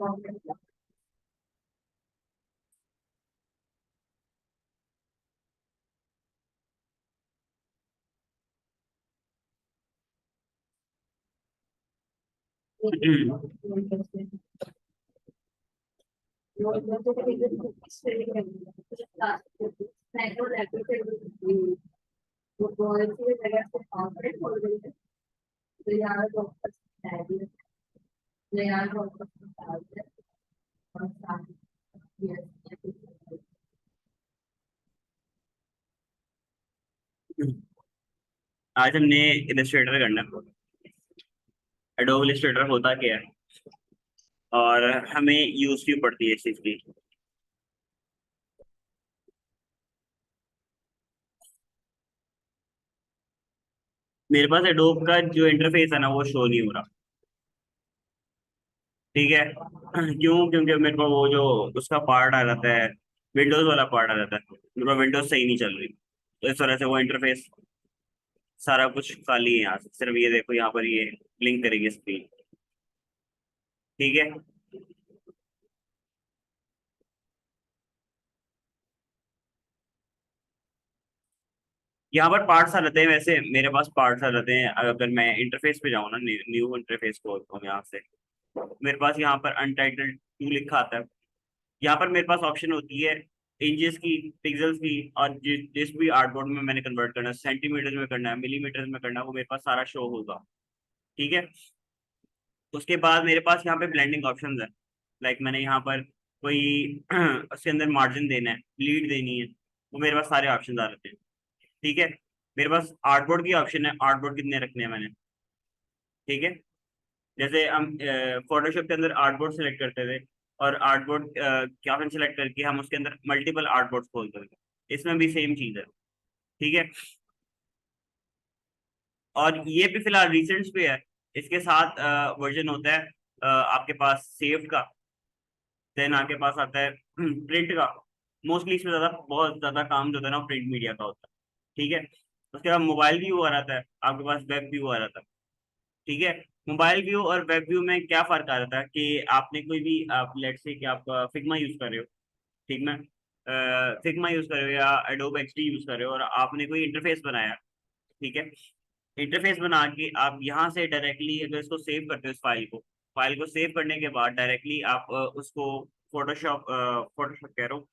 आज हमने इलस्ट्रेटर करना है। एडोब इलस्ट्रेटर होता क्या है और हमें यूज क्यों पड़ती है इस चीज की। मेरे पास एडोब का जो इंटरफेस है ना वो शो नहीं हो रहा। ठीक है। क्यों? क्योंकि मेरे को वो जो उसका पार्ट आ जाता है, विंडोज वाला पार्ट आ जाता है, मेरे पास विंडोज सही नहीं चल रही, तो इस वजह से वो इंटरफेस सारा कुछ खाली है। यहाँ से सिर्फ ये देखो, यहाँ पर ये ब्लिंक करेगी स्क्रीन। ठीक है। यहाँ पर पार्ट्स आ जाते हैं, वैसे मेरे पास पार्ट्स आ जाते हैं। अगर मैं इंटरफेस पे जाऊँ ना, न्यू इंटरफेस खोलता हूँ यहाँ से, मेरे पास यहाँ पर अनटाइटल्ड 2 लिखा आता है। यहाँ पर मेरे पास ऑप्शन होती है इंचेस की, पिक्सल्स की, और जिस भी आर्टबोर्ड में मैंने कन्वर्ट करना है, सेंटीमीटर में करना है, मिलीमीटर में करना है, वो मेरे पास सारा शो होगा। ठीक है। उसके बाद मेरे पास यहाँ पे ब्लेंडिंग ऑप्शंस है। लाइक मैंने यहाँ पर कोई उसके अंदर मार्जिन देना है, लीड देनी है, वो मेरे पास सारे ऑप्शन आ जाते हैं। ठीक है। मेरे पास आर्टबोर्ड की ऑप्शन है, आर्टबोर्ड कितने रखने हैं मैंने। ठीक है। जैसे हम फोटोशॉप के अंदर आर्टबोर्ड सेलेक्ट करते थे, और आर्टबोर्ड क्या ऑप्शन सेलेक्ट करके हम उसके अंदर मल्टीपल आर्टबोर्ड खोलते थे, इसमें भी सेम चीज है। ठीक है। और ये भी फिलहाल रिसेंट्स पे है। इसके साथ वर्जन होता है आपके पास सेव का, देन आपके पास आता है प्रिंट का। मोस्टली इसमें ज्यादा, बहुत ज्यादा काम जो होता है ना, प्रिंट मीडिया का होता है। ठीक है। उसके बाद मोबाइल व्यू आ जाता है, आपके पास वेब व्यू आ जाता है। ठीक है। मोबाइल व्यू और वेब व्यू में क्या फर्क आ जाता है कि आपने कोई भी, आप लेट्स से कि आप फिग्मा यूज कर रहे हो। ठीक है। फिग्मा यूज कर रहे हो या एडोब एक्सडी यूज कर रहे हो, और आपने कोई इंटरफेस बनाया। ठीक है। इंटरफेस बना के आप यहाँ से डायरेक्टली अगर इसको सेव करते हो, इस फाइल को सेव करने के बाद डायरेक्टली आप उसको फोटोशॉप कह रहा हूँ,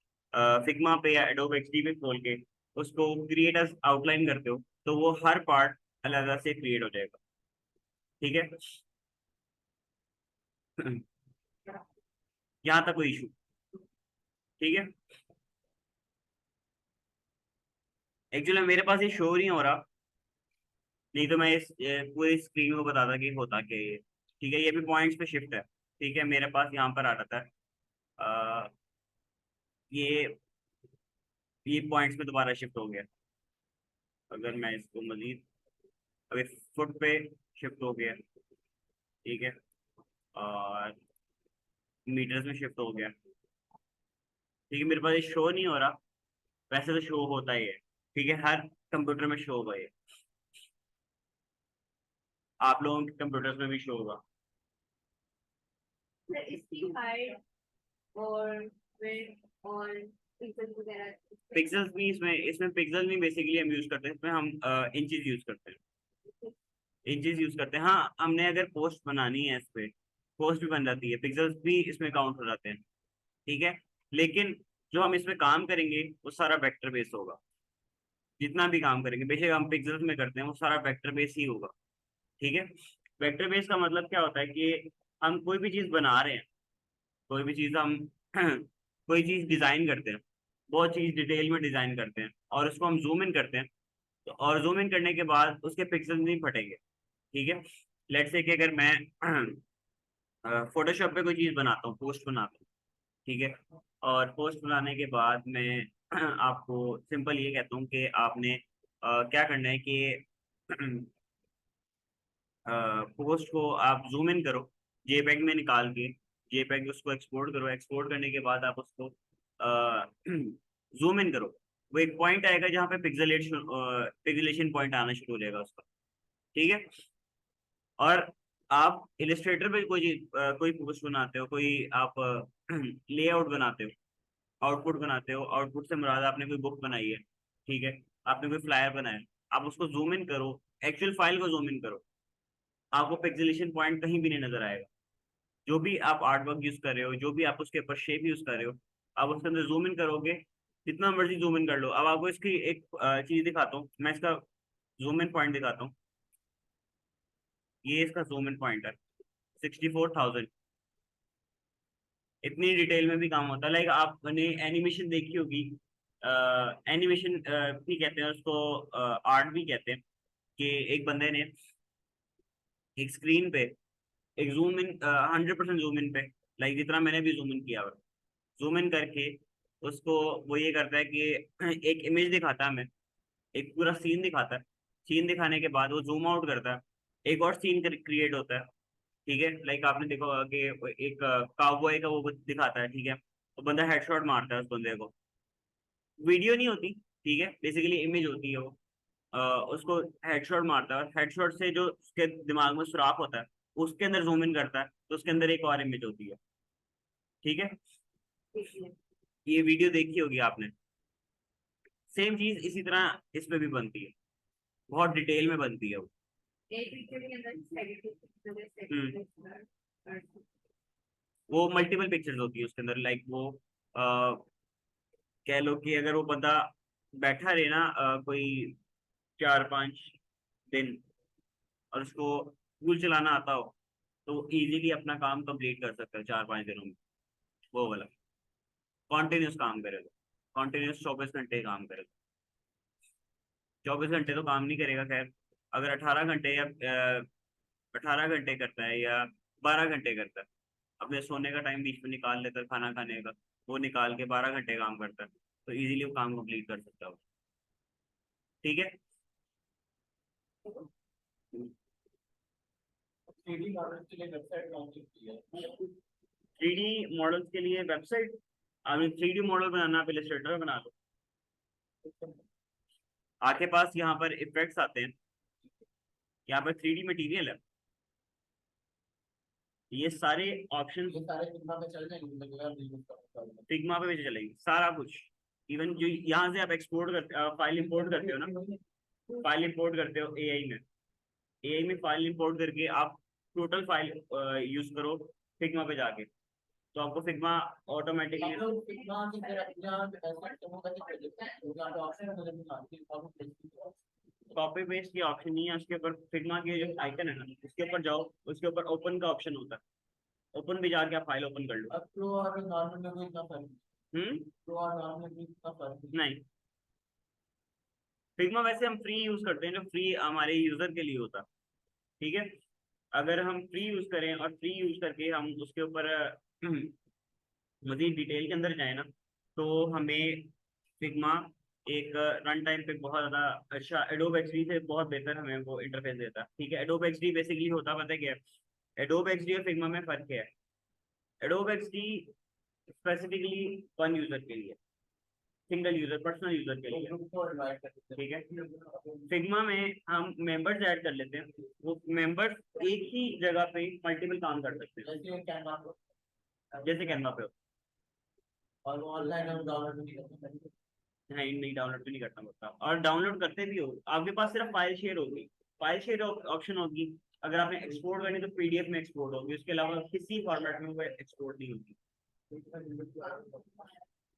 फिग्मा पे या एडोब एक्सडी पे खोल के उसको क्रिएट एज आउटलाइन करते हो, तो वो हर पार्ट अलग अलग से क्रिएट हो जाएगा। ठीक है। यहाँ तक कोई इशू? ठीक है। एक्चुअली मेरे पास ये शो नहीं हो रहा, नहीं तो मैं इस पूरी स्क्रीन को बताता कि होता क्या है ये। ठीक है। ये भी पॉइंट्स पे शिफ्ट है। ठीक है। मेरे पास यहाँ पर आ जाता है अ, ये ये पॉइंट्स पे दोबारा शिफ्ट हो गया। अगर मैं इसको मजीद, अभी फुट पे शिफ्ट हो गया। ठीक है। और मीटर्स में शिफ्ट हो गया। ठीक है। मेरे पास ये शो नहीं हो रहा, वैसे तो शो होता ही है। ठीक है। हर कंप्यूटर में शो होगा ये, आप लोगों के कंप्यूटर्स में भी शो होगा। पिक्सल्स भी इसमें इसमें पिक्सल भी बेसिकली हम यूज करते हैं, इसमें हम इंचेस यूज करते हैं। इंचेस यूज करते हैं। हाँ, हमने अगर पोस्ट बनानी है इस पे, पोस्ट भी बन जाती है, पिक्सल्स भी इसमें काउंट हो जाते हैं। ठीक है। लेकिन जो हम इसमें काम करेंगे वो सारा वेक्टर बेस होगा। जितना भी काम करेंगे, बेशक हम पिक्सल्स में करते हैं, वो सारा वेक्टर बेस ही होगा। ठीक है। वेक्टर बेस का मतलब क्या होता है कि हम कोई भी चीज बना रहे हैं, कोई भी चीज हम कोई चीज डिजाइन करते हैं, बहुत चीज डिटेल में डिजाइन करते हैं, और उसको हम जूम इन करते हैं, तो और जूम इन करने के बाद उसके पिक्सल नहीं फटेंगे। ठीक है। लेट्स से कि अगर मैं फोटोशॉप पे कोई चीज बनाता हूँ, पोस्ट बनाता हूँ। ठीक है। और पोस्ट बनाने के बाद मैं आपको सिंपल ये कहता हूँ कि आपने क्या करना है कि पोस्ट को आप जूम इन करो, जेपैग में निकाल के, जेपैग उसको एक्सपोर्ट करो, एक्सपोर्ट करने के बाद आप उसको जूम इन करो। वो एक पॉइंट आएगा जहाँ पे पिक्सलेशन पॉइंट आना शुरू हो जाएगा उसका। ठीक है। और आप इलिस्ट्रेटर पे कोई पोस्ट बनाते हो, कोई आप लेआउट बनाते हो, आउटपुट बनाते हो, आउटपुट से मुराद आपने कोई बुक बनाई है, ठीक है, आपने कोई फ्लायर बनाया, आप उसको जूम इन करो, एक्चुअल फाइल को जूम इन करो, आपको पिक्सेलेशन पॉइंट कहीं भी नहीं नजर आएगा। जो भी आप आर्ट वर्क यूज कर रहे हो, जो भी आप उसके ऊपर शेप यूज कर रहे हो, आप उसके अंदर जूम इन करोगे, जितना मर्जी जूम इन कर लो। अब आपको इसकी एक चीज दिखाता हूँ, मैं इसका जूम इन पॉइंट दिखाता हूँ। ये इसका जूम इन पॉइंट है 64,000। इतनी डिटेल में भी काम होता है। लाइक आपने एनिमेशन देखी होगी, एनिमेशन भी कहते हैं उसको, आर्ट भी कहते हैं, कि एक बंदे ने एक स्क्रीन पे एक जूम इन 100% जूम इन पे, लाइक जितना मैंने भी जूम इन किया हुआ, जूम इन करके उसको वो ये करता है कि एक इमेज दिखाता है हमें, एक पूरा सीन दिखाता है। सीन दिखाने के बाद वो जूम आउट करता है, एक और सीन क्रिएट होता है, ठीक है। लाइक आपने देखा होगा कि एक काउबॉय का वो दिखाता है, ठीक है, तो बंदा हेडशॉट मारता है उस बंदे को। वीडियो नहीं होती, ठीक है, बेसिकली इमेज होती है वो। अ, उसको हेडशॉट मारता है, हेडशॉट से जो उसके दिमाग में सुराख होता है, उसके अंदर जूम इन करता है, तो उसके अंदर एक और इमेज होती है, ठीक है। ये वीडियो देखी होगी आपने। सेम चीज इसी तरह इस पे भी बनती है, बहुत डिटेल में बनती है वो। हम्म। वो मल्टीपल पिक्चर्स होती है उसके अंदर, लाइक वो कह लो कि अगर वो बंदा बैठा रहे ना कोई 4-5 दिन, और उसको टूल चलाना आता हो, तो इजीली अपना काम कंप्लीट कर सकता है 4-5 दिनों में। वो वाला कॉन्टिन्यूस काम करेगा, कॉन्टिन्यूस 24 घंटे काम करेगा। 24 घंटे तो काम नहीं करेगा, खैर। अगर 18 घंटे या 18 घंटे करता है या 12 घंटे करता है, अपने सोने का टाइम बीच में निकाल लेता है, खाना खाने का, वो निकाल के 12 घंटे काम करता है, तो इजीली वो काम कंप्लीट कर सकता है वो, ठीक है। 3D मॉडल्स के लिए वेबसाइट, आपने 3D मॉडल बनाना, आप इलस्ट्रेटर में बना लो। आपके पास यहाँ पर इफेक्ट्स आते हैं, यहाँ पर 3D मटेरियल है, ये सारे ऑप्शन फिग्मा पे भी चलेगी, सारा कुछ। इवन जो यहाँ से आप एक्सपोर्ट करते, फाइल इंपोर्ट करते हो ना, फाइल इंपोर्ट करते हो एआई में, एआई में फाइल इंपोर्ट करके आप टोटल फाइल यूज करो फिग्मा पे जाके, तो आपको फिग्मा ऑटोमेटिकली। कॉपी पेस्ट की ऑप्शन नहीं है उसके ऊपर, फिग्मा के जो आइकन है ना, उसके ऊपर जाओ, उसके ऊपर ओपन का ऑप्शन होता है, ओपन भी जाके आप फाइल ओपन कर लो। हम्म। नहीं, फिग्मा वैसे हम फ्री यूज करते हैं, जो फ्री हमारे यूजर के लिए होता है, ठीक है। अगर हम फ्री यूज करें और फ्री यूज करके हम उसके ऊपर मजीद डिटेल के अंदर जाए ना, तो हमें फिग्मा एक रन टाइम पे बहुत ज़्यादा अच्छा, एडोब एक्सडी से बहुत बेहतर हमें वो इंटरफेस देता है, ठीक है। एडोब एक्सडी बेसिकली होता पता है क्या है? एडोब एक्सडी और फिग्मा में फर्क है। Adobe XD specifically one user के लिए, सिंगल यूजर, पर्सनल यूजर के लिए, ठीक है। फिग्मा में हम मेंबर्स ऐड कर लेते हैं, वो मेंबर्स एक ही जगह पे मल्टीपल काम कर सकते हैं, जैसे कैनवा पे हो। और वो ऑनलाइन हम डाउनलोड नहीं कर सकते। नहीं नहीं, डाउनलोड भी नहीं करना पड़ता, और डाउनलोड करते भी हो आपके पास सिर्फ फाइल शेयर होगी, फाइल शेयर ऑप्शन होगी। अगर आपने एक्सपोर्ट करनी तो पीडीएफ में एक्सपोर्ट होगी, उसके अलावा किसी फॉर्मेट में वो एक्सपोर्ट नहीं होगी।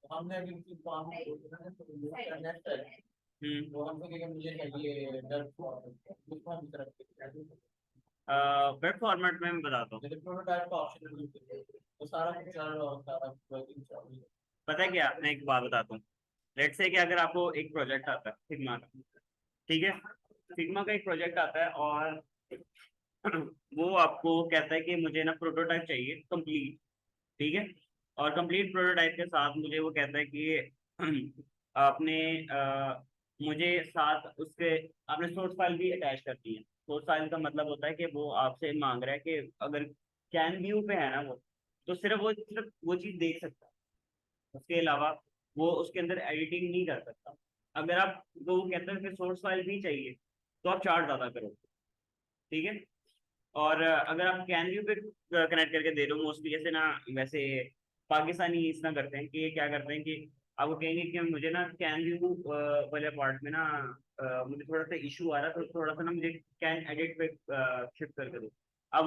हमने अभी वेब फॉर्मेट में मैं बताता हूँ। पता है क्या, मैं एक बात बताता हूँ। लेट्स से कि अगर आपको एक प्रोजेक्ट आता है फिग्मा का, ठीक है, फिग्मा का एक प्रोजेक्ट आता है, और वो आपको कहता है कि मुझे ना प्रोटोटाइप चाहिए कंप्लीट, ठीक है। और कंप्लीट प्रोटोटाइप के साथ मुझे वो कहता है कि आपने मुझे साथ उसके आपने सोर्स फाइल भी अटैच कर दी है। सोर्स फाइल का मतलब होता है कि वो आपसे मांग रहा है कि अगर कैन व्यू पे है ना वो, तो सिर्फ वो चीज़ देख सकता है, उसके अलावा वो उसके अंदर एडिटिंग नहीं कर सकता। अगर आप वो कहते हैं कि सोर्स फाइल भी चाहिए, तो आप चार्ज ज़्यादा करो, ठीक है। और अगर आप कैन व्यू पे कनेक्ट करके दे रहे हो, मोस्टली जैसे ना, वैसे पाकिस्तानी इस ना करते हैं कि ये क्या करते हैं कि आपको कहेंगे कि मुझे ना कैन व्यू वाले पार्ट में ना मुझे थोड़ा सा इशू आ रहा है, तो थोड़ा सा ना मुझे कैन एडिट पे शिफ्ट करके दो। अब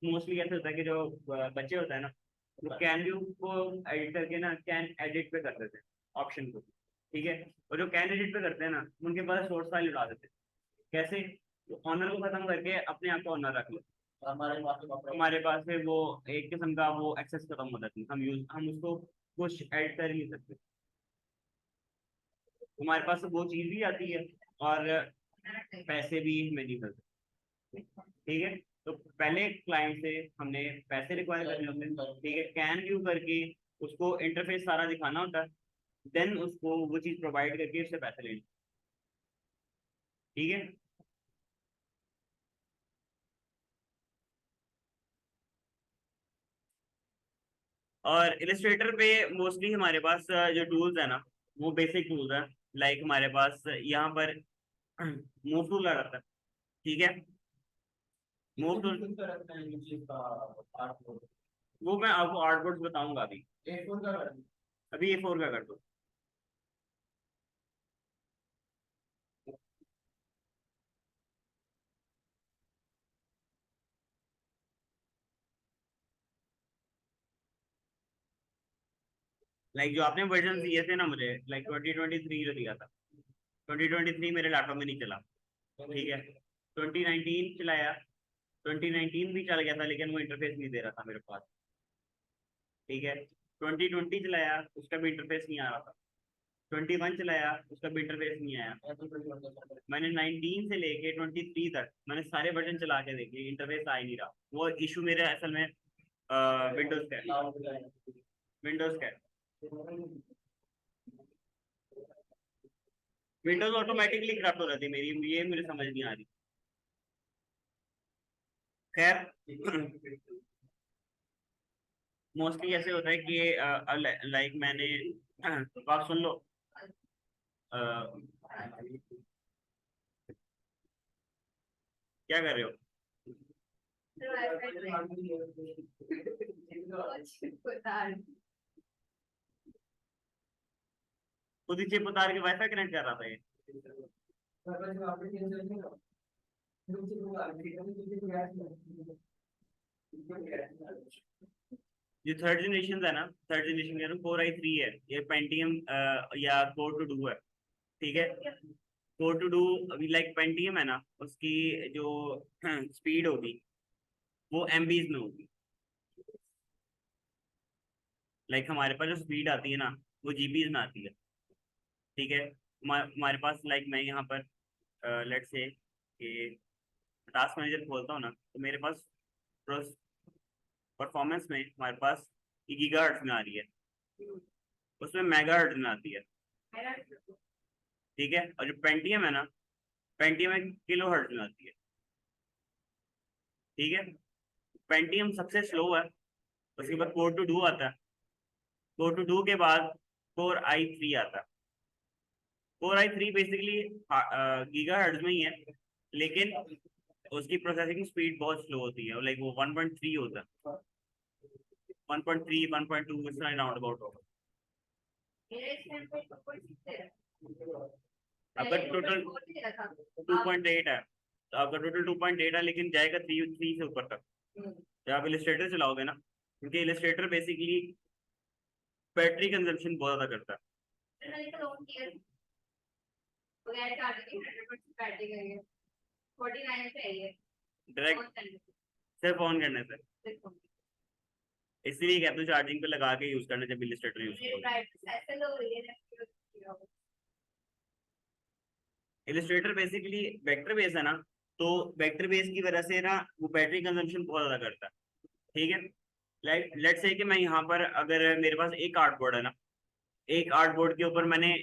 मोस्टली ऐसा होता है कि जो बच्चे होता है ना, वो कैन व्यू को एडिट करके ना कैन एडिट पे कर देते हैं ऑप्शन को। ठीक है, और जो कैन एडिट पे करते हैं ना, उनके पास सोर्स फाइल उड़ा देते हैं। कैसे? ऑनर को खत्म करके अपने आप को ऑनर रख लो। हमारे पास है वो एक किस्म का वो एक्सेस खत्म हो जाती है, हम उसको कुछ ऐड कर ही नहीं सकते। हमारे पास वो चीज भी आती है और पैसे भी हमें नहीं मिलते। ठीक है, तो पहले क्लाइंट से हमने पैसे रिक्वायर करने होते हैं। ठीक है, कैन व्यू करके उसको इंटरफेस सारा दिखाना होता है, देन उसको वो चीज प्रोवाइड करके उससे पैसे लेने। ठीक है। और इलिस्ट्रेटर पे मोस्टली हमारे पास जो टूल्स है ना, वो बेसिक टूल्स हैं। लाइक हमारे पास यहाँ पर मूव टूल आ जाता है। ठीक है, मूव टूल वो मैं आपको आर्टबोर्ड्स बताऊंगा अभी। अभी A4 का कर दो। लाइक जो आपने वर्जन दिए थे ना मुझे, लाइक 2023 जो दिया था, 2023 मेरे लैपटॉप में नहीं चला। ठीक है, 2019 चलाया, 2019 भी चल गया था, लेकिन वो इंटरफेस नहीं दे रहा था मेरे पास। ठीक है, 2020 चलाया, उसका भी इंटरफेस नहीं आ रहा था। 21 चलाया, उसका भी इंटरफेस नहीं आया। मैंने 19 से लेके 23 तक मैंने सारे वर्जन चला के देखे, इंटरफेस आ ही नहीं रहा। वो इशू मेरे असल में विंडोज का है। विंडोज का है। विंडोज ऑटोमेटिकली करप्ट हो जाती है मेरी, ये मुझे समझ नहीं आ रही। खैर, मोस्टली ऐसे होता है कि लाइक मैंने तो आप सुन लो। अ, क्या कर रहे हो? खुद ही चिप उतार के वाईफाई कनेक्ट कर रहा था ये। ये थर्ड जनरेशन है ना, थर्ड जनरेशन कह रहा हूँ, 4i3 है ये, पेंटियम या कोर टू डू है। ठीक है, कोर टू डू अभी लाइक पेंटियम है ना, उसकी जो स्पीड होगी वो एमबीज में होगी। लाइक हमारे पास जो स्पीड आती है ना, वो जीबीज में आती है। ठीक है, हमारे पास लाइक मैं यहाँ पर लेट्स से कि टास्क मैनेजर खोलता हूँ ना, तो मेरे पास परफॉर्मेंस में हमारे पास गीगाहर्ट्ज में आ रही है, उसमें मेगाहर्ट्ज में आती है। ठीक है, और जो पेंटियम है ना, पेंटियम में किलो हर्ट्ज में आती है। ठीक है, पेंटियम सबसे स्लो है, उसके बाद कोर टू डू आता है, कोर टू डू के बाद कोर i3 आता है। Core i3 basically giga hertz में ही है, लेकिन उसकी प्रोसेसिंग स्पीड बहुत स्लो होती है, लाइक वो 1.3 होता है, 1.3 1.2 इस तरह राउंड अबाउट होगा। आपका टोटल 2.8 है, तो आपका टोटल 2.8 है, लेकिन जाएगा 3 से ऊपर तक जब आप इलिस्ट्रेटर चलाओगे ना, क्योंकि इलिस्ट्रेटर बेसिकली बैटरी कंजम्पशन बहुत ज्यादा करता है। डायरेक्ट सिर्फ ऑन करने से, इसलिए कहते हैं चार्जिंग पे लगा के यूज करना जब इलिस्ट्रेटर यूज करो। इलिस्ट्रेटर बेसिकली वेक्टर बेस है ना, तो वेक्टर बेस की वजह से ना वो बैटरी कंजम्पशन बहुत ज्यादा करता है। ठीक है, लाइक लेट्स से कि मैं यहाँ पर, अगर मेरे पास एक आर्टबोर्ड है ना, एक आर्टबोर्ड के ऊपर मैंने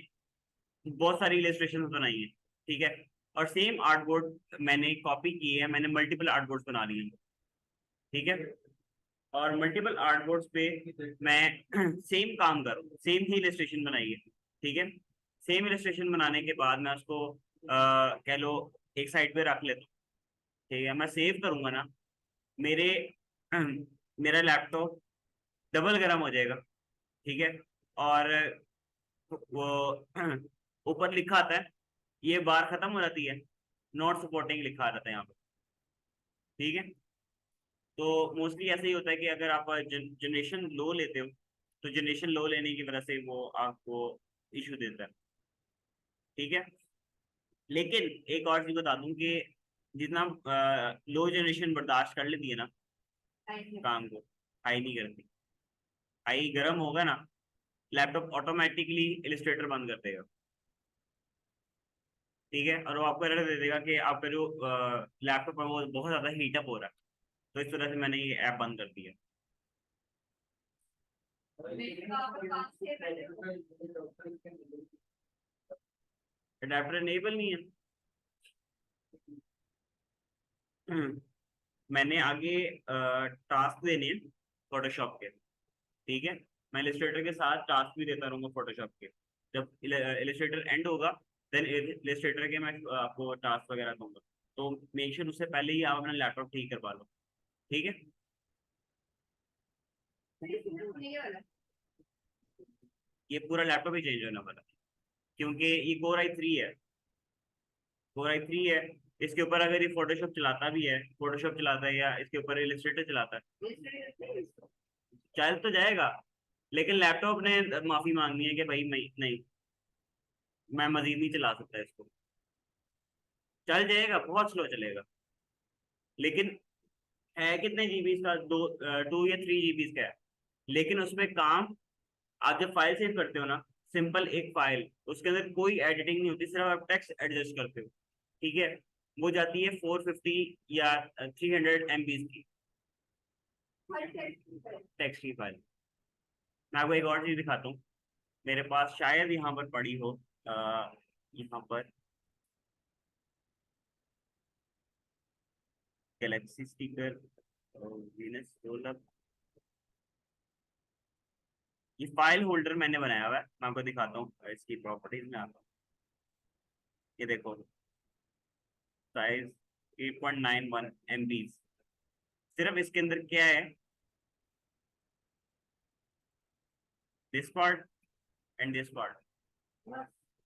बहुत सारी इलिस्ट्रेशन बनाई है। ठीक है, और सेम आर्टबोर्ड मैंने कॉपी की है, मैंने मल्टीपल आर्टबोर्ड्स बना लिए हैं। ठीक है, और मल्टीपल आर्टबोर्ड्स पे मैं सेम काम करूँ, सेम ही इलिस्ट्रेशन बनाई है। ठीक है, सेम इलिस्ट्रेशन बनाने के बाद मैं उसको कह लो एक साइड पे रख लेता हूँ। ठीक है, मैं सेव करूंगा ना, मेरे मेरा लैपटॉप डबल गर्म हो जाएगा, ठीक है। और वो ऊपर लिखा आता है, ये बार खत्म हो जाती है, नॉट सपोर्टिंग लिखा आता है यहाँ पे, ठीक है। तो मोस्टली ऐसा ही होता है कि अगर आप जनरेशन लो लेते हो, तो जनरेशन लो लेने की वजह से वो आपको इशू देता है, ठीक है। लेकिन एक और चीज बता दूं कि जितना लो जनरेशन बर्दाश्त कर लेती है ना काम को, हाई नहीं करती। हाई गर्म होगा ना, लैपटॉप ऑटोमेटिकली इलिस्ट्रेटर बंद कर देगा, ठीक है। और वो आपको एरर दे देगा कि आपका जो लैपटॉप है वो बहुत ज्यादा हीटअप हो रहा है। तो इस वजह से मैंने ये ऐप बंद कर दिया। अडेप्टर इनेबल नहीं है। मैंने आगे टास्क देने हैं फोटोशॉप के, ठीक है। मैं इलिस्ट्रेटर के साथ टास्क भी देता रहूंगा फोटोशॉप के। जब इलिस्ट्रेटर एंड होगा, देन इलिस्ट्रेटर के मैं आपको टास्क वगैरह दूंगा। तो मेक श्योर उससे पहले ही आप अपना लैपटॉप ठीक करवा लो, ठीक है। ये पूरा लैपटॉप ही चेंज होना वाला है, क्योंकि ये कोर आई थ्री है। कोर आई थ्री है। इसके ऊपर अगर ये फोटोशॉप चलाता भी है, फोटोशॉप चलाता है या इसके ऊपर इलिस्ट्रेटर चलाता है, चल तो जाएगा। लेकिन लैपटॉप ने माफी मांगनी है कि भाई मैं नहीं, मैं मजीद नहीं चला सकता इसको। चल जाएगा, बहुत स्लो चलेगा। लेकिन है कितने जीबी का, 2 या 3 जीबी का है। लेकिन उसमें काम, आप जब फाइल सेव करते हो ना, सिंपल एक फाइल, उसके अंदर कोई एडिटिंग नहीं होती, सिर्फ आप टेक्स्ट एडजस्ट करते हो, ठीक है। वो जाती है 450 या 300 MB की टेक्स्ट की फाइल। मैं आपको एक और चीज दिखाता हूँ। मेरे पास शायद यहाँ पर पड़ी हो, यहाँ पर गैलेक्सी स्पीकर, वीनस रोलअप, ये फाइल होल्डर मैंने बनाया हुआ है। मैं आपको दिखाता हूँ इसकी प्रॉपर्टीज में आता हूँ। ये देखो, साइज 8.91 MB। सिर्फ इसके अंदर क्या है, this part and this part,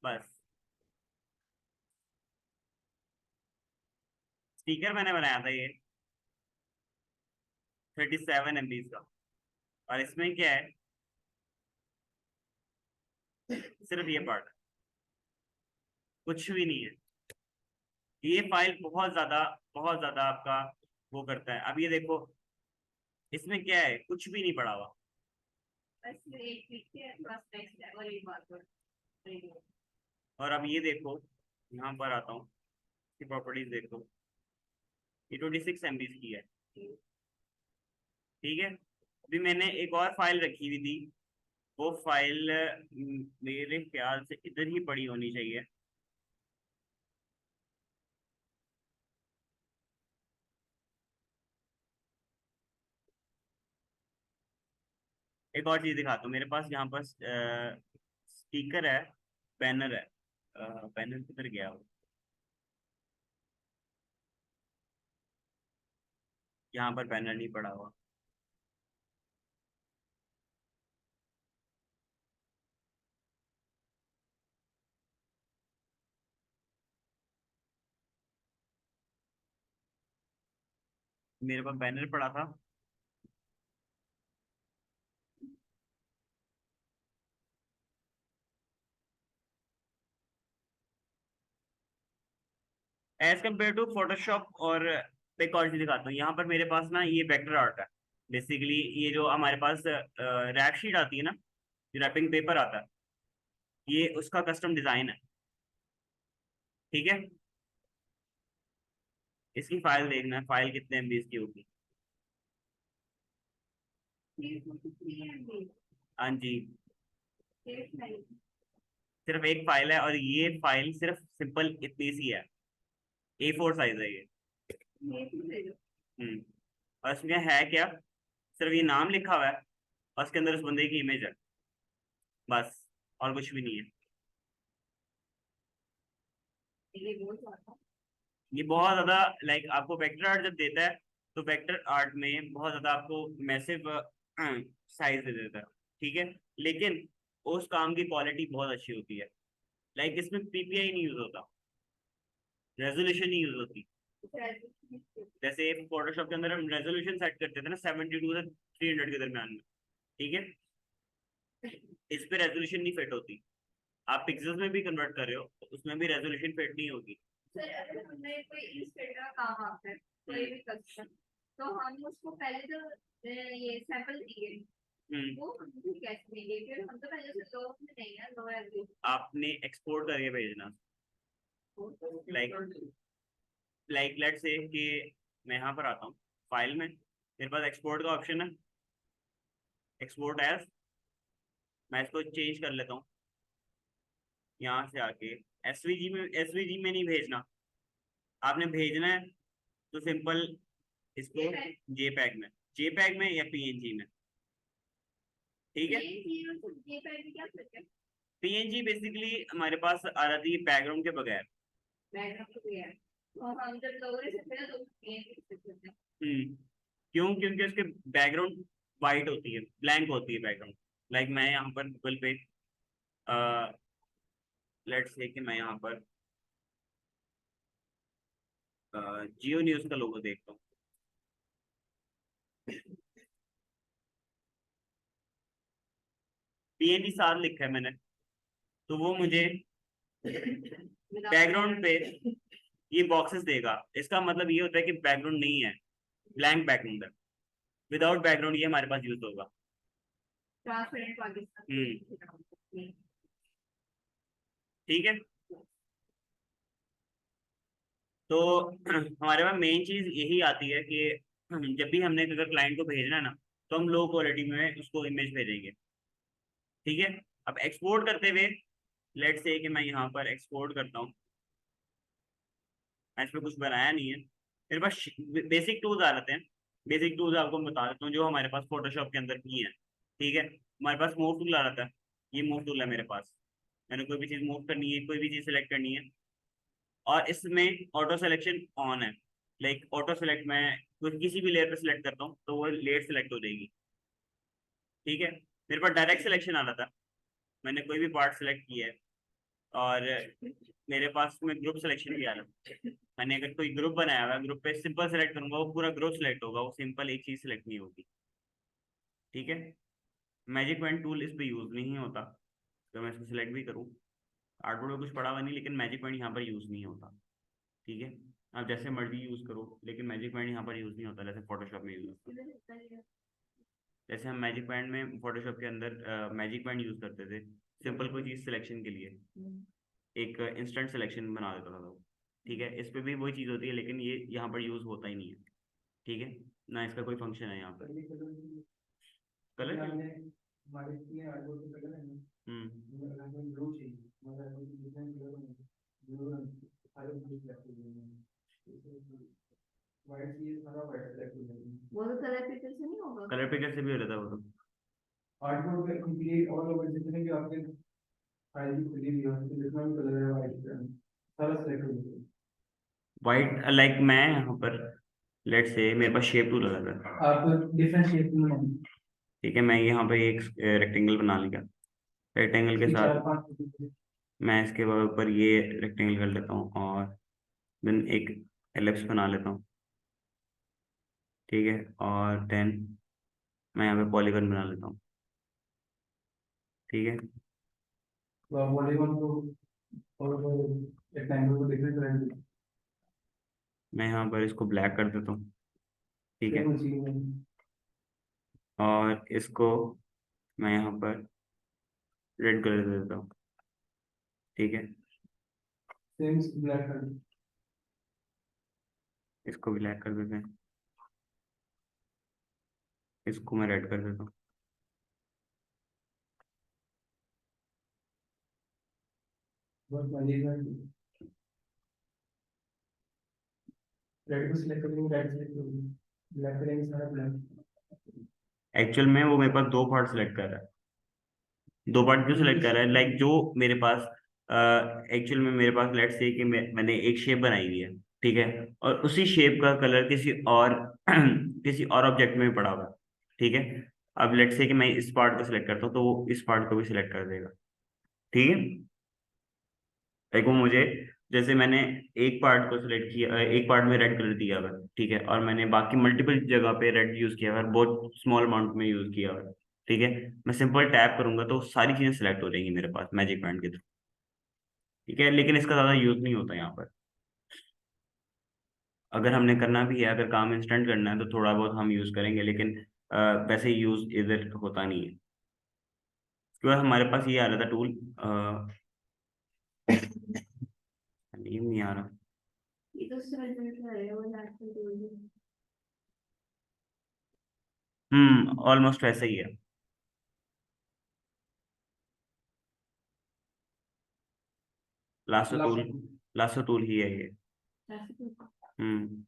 बस। स्पीकर मैंने बनाया था ये 37 MB का। और इसमें क्या है, सिर्फ ये पार्ट, कुछ भी नहीं है। ये फाइल बहुत ज्यादा आपका वो करता है। अब ये देखो, इसमें क्या है, कुछ भी नहीं पड़ा हुआ। और अब ये देखो, यहाँ पर आता हूँ, इसकी प्रॉपर्टीज देखो, ये 26 MB की है, ठीक है। अभी मैंने एक और फाइल रखी हुई थी, वो फाइल मेरे ख्याल से इधर ही पड़ी होनी चाहिए। एक और चीज दिखाता हूँ, मेरे पास यहाँ पर स्पीकर है, बैनर है, बैनर किधर गया वो, यहाँ पर बैनर नहीं पड़ा हुआ। मेरे पास बैनर पड़ा था। As compare to Photoshop. और एक और चीज दिखाता हूँ, यहाँ पर मेरे पास ना ये वेक्टर आर्ट है। बेसिकली ये जो हमारे पास रैप शीट आती है ना, रैपिंग पेपर आता है, ये उसका कस्टम डिजाइन है, ठीक है। इसकी फाइल देखना है, फाइल कितने MB की होगी। हाँ जी, सिर्फ एक फाइल है, और ये फाइल सिर्फ सिंपल इतनी सी है, A4 साइज है ये। और इसमें है क्या, सिर्फ ये नाम लिखा हुआ है, और उसके अंदर उस बंदे की इमेज है, बस, और कुछ भी नहीं है। ये बहुत ज्यादा, लाइक आपको वेक्टर आर्ट जब देता है, तो वेक्टर आर्ट में बहुत ज्यादा आपको मैसिव साइज दे देता है, ठीक है, लेकिन उस काम की क्वालिटी बहुत अच्छी होती है। लाइक इसमें पीपीआई नहीं यूज होता, रेजोल्यूशन नहीं यूज होती। जैसे फोटोशॉप के अंदर हम रेजोल्यूशन सेट करते थे ना 72 से 300 के दरमियान में, ठीक है, इस पे रेजोल्यूशन नहीं फिट होती। आप पिक्सेल्स में भी कन्वर्ट कर रहे हो तो उसमें भी रेजोल्यूशन फिट नहीं होगी। सर अगर हमें कोई इलस्ट्रेटर का काम आता है, कोई भी कस्टम, तो हम उसको पहले तो ये सैंपल दिए, वो हम कैसे देंगे, फिर हम तो पहले से लो में नहीं है, लो रेजोल्यूशन आपने एक्सपोर्ट करके भेजना। लाइक लेट्स से कि मैं यहाँ पर आता हूँ फाइल में, मेरे पास एक्सपोर्ट का ऑप्शन है, एक्सपोर्ट एज, मैं इसको चेंज कर लेता हूँ यहाँ से आके। एसवीजी में नहीं भेजना, आपने भेजना है तो सिंपल इसको जेपैग में, जेपैग में या पीएनजी में, ठीक है। पीएनजी बेसिकली हमारे पास आ जाती है बैकग्राउंड के बगैर। क्यों? क्योंकि उसके बैकग्राउंड वाइट होती है, ब्लैंक होती है बैकग्राउंड। लाइक मैं यहाँ पर गूगल पे लेट्स से कि मैं यहाँ पर जियो न्यूज का लोगो देखता हूँ, पीएनजी साथ लिखा है मैंने, तो वो मुझे बैकग्राउंड पे ये बॉक्सेस देगा। इसका मतलब ये होता है कि बैकग्राउंड नहीं है, ब्लैंक बैकग्राउंड है, विदाउट बैकग्राउंड ये हमारे पास यूज होगा। ठीक है, तो हमारे पास मेन चीज यही आती है कि जब भी हमने अगर क्लाइंट को भेजना है ना, तो हम लो क्वालिटी में उसको इमेज भेजेंगे, ठीक है। अब एक्सपोर्ट करते हुए लेट्स से कि मैं यहाँ पर एक्सपोर्ट करता हूँ, मैं इसमें कुछ बनाया नहीं है, मेरे पास बेसिक टूल्स आ जाते हैं। बेसिक टूल्स आपको मैं बता देता हूँ जो हमारे पास फोटोशॉप के अंदर भी है, ठीक है। हमारे पास मूव टूल आ जाता है, ये मूव टूल है मेरे पास, मैंने कोई भी चीज़ मूव करनी है, कोई भी चीज़ सेलेक्ट करनी है, और इसमें ऑटो सिलेक्शन ऑन है। लाइक ऑटो सेलेक्ट मैं किसी भी लेयर पे सिलेक्ट करता हूँ तो वो लेयर सेलेक्ट हो जाएगी, ठीक है। मेरे पास डायरेक्ट सिलेक्शन आ रहा था, मैंने कोई भी पार्ट सेलेक्ट किया है, और मेरे पास में ग्रुप सिलेक्शन भी आ रहा है। मैंने अगर कोई ग्रुप बनाया हुआ है, ग्रुप पे सिंपल सेलेक्ट करूंगा वो पूरा ग्रुप सेलेक्ट होगा, वो सिंपल एक चीज सेलेक्ट नहीं होगी, ठीक है। मैजिक पॉइंट टूल इस पे यूज नहीं होता, तो मैं इसको सिलेक्ट भी करूँ, आर्टबोर्ड में कुछ पड़ा हुआ नहीं, लेकिन मैजिक पॉइंट यहाँ पर यूज नहीं होता, ठीक है। आप जैसे मर्जी यूज करो, लेकिन मैजिक पॉइंट यहाँ पर यूज नहीं होता जैसे फोटोशॉप में यूज होता है। जैसे हम मैजिक पॉइंट में फोटोशॉप के अंदर मैजिक पॉइंट यूज करते थे सिंपल कोई चीज सिलेक्शन के लिए, एक इंस्टेंट सिलेक्शन बना देता था वो, ठीक है। इस पे भी वही चीज़ होती है, लेकिन ये यहाँ पर यूज़ होता ही नहीं है, ठीक है ना, इसका कोई फंक्शन है यहाँ पर। कलर वो तो कलर पिक्चर से नहीं होगा, कलर पिकर से भी हो रहा था वो तो। आर्टबोर्ड पे कंप्लीट ऑल ओवर जितने भी आपके फाइल की खुली हुई है जितना भी कलर है वाइट सारा सेलेक्ट हो जाएगा। वाइट लाइक मैं यहाँ पर लेट से मेरे पास शेप टूल लगा था, आप डिफरेंट शेप में, ठीक है, मैं यहाँ पे एक रेक्टेंगल बना लिया, रेक्टेंगल के साथ मैं इसके ऊपर ये रेक्टेंगल कर लेता हूँ, और देन एक एलिप्स बना लेता हूँ, ठीक है, और देन मैं यहाँ पे पॉलीगन बना लेता हूँ, ठीक है। पॉलीगन को और रेक्टेंगल को डिफरेंट करेंगे, मैं यहाँ पर इसको ब्लैक कर देता हूँ, ठीक है, और इसको मैं यहाँ पर रेड कलर दे देता हूँ, ठीक है, सेम ब्लैक कर, इसको ब्लैक कर देते हैं, इसको मैं रेड कर देता हूँ, बस रेड को सिलेक्ट करेंगे, रेड सिलेक्ट करेंगे, ब्लैक करेंगे, सारा ब्लैक। एक्चुअल में वो मेरे पास दो पार्ट सेलेक्ट कर रहा है, दो पार्ट क्यों सेलेक्ट कर रहा है, लाइक जो मेरे पास एक्चुअल में मेरे पास लेट्स से कि मैंने एक शेप बनाई हुई है, ठीक है, और उसी शेप का कलर किसी और किसी और ऑब्जेक्ट में भी पड़ा हुआ है। ठीक है, अब लेट से कि मैं इस पार्ट को सिलेक्ट करता हूँ तो वो इस पार्ट को भी सिलेक्ट कर देगा। ठीक है, देखो मुझे, जैसे मैंने एक पार्ट को सिलेक्ट किया, एक पार्ट में रेड कलर दिया हुआ है, ठीक है, और मैंने बाकी मल्टीपल जगह पे रेड यूज किया हुआ है, बहुत स्मॉल अमाउंट में यूज किया हुआ है। ठीक है, मैं सिंपल टैप करूंगा तो सारी चीजें सिलेक्ट हो जाएंगी मेरे पास मैजिक पॉइंट के थ्रू। ठीक है, लेकिन इसका ज्यादा यूज नहीं होता यहाँ पर। अगर हमने करना भी है, अगर काम इंस्टेंट करना है तो थोड़ा बहुत हम यूज करेंगे, लेकिन वैसे यूज इधर होता नहीं है। उसके बाद हमारे पास ये आ रहा था टूल, नेम नहीं आ रहा। ये तो उससे रिजल्ट है वो लास्ट में बोली। ऑलमोस्ट वैसा ही है। लास्ट टूल, लास्ट टूल ही है ये। हम्म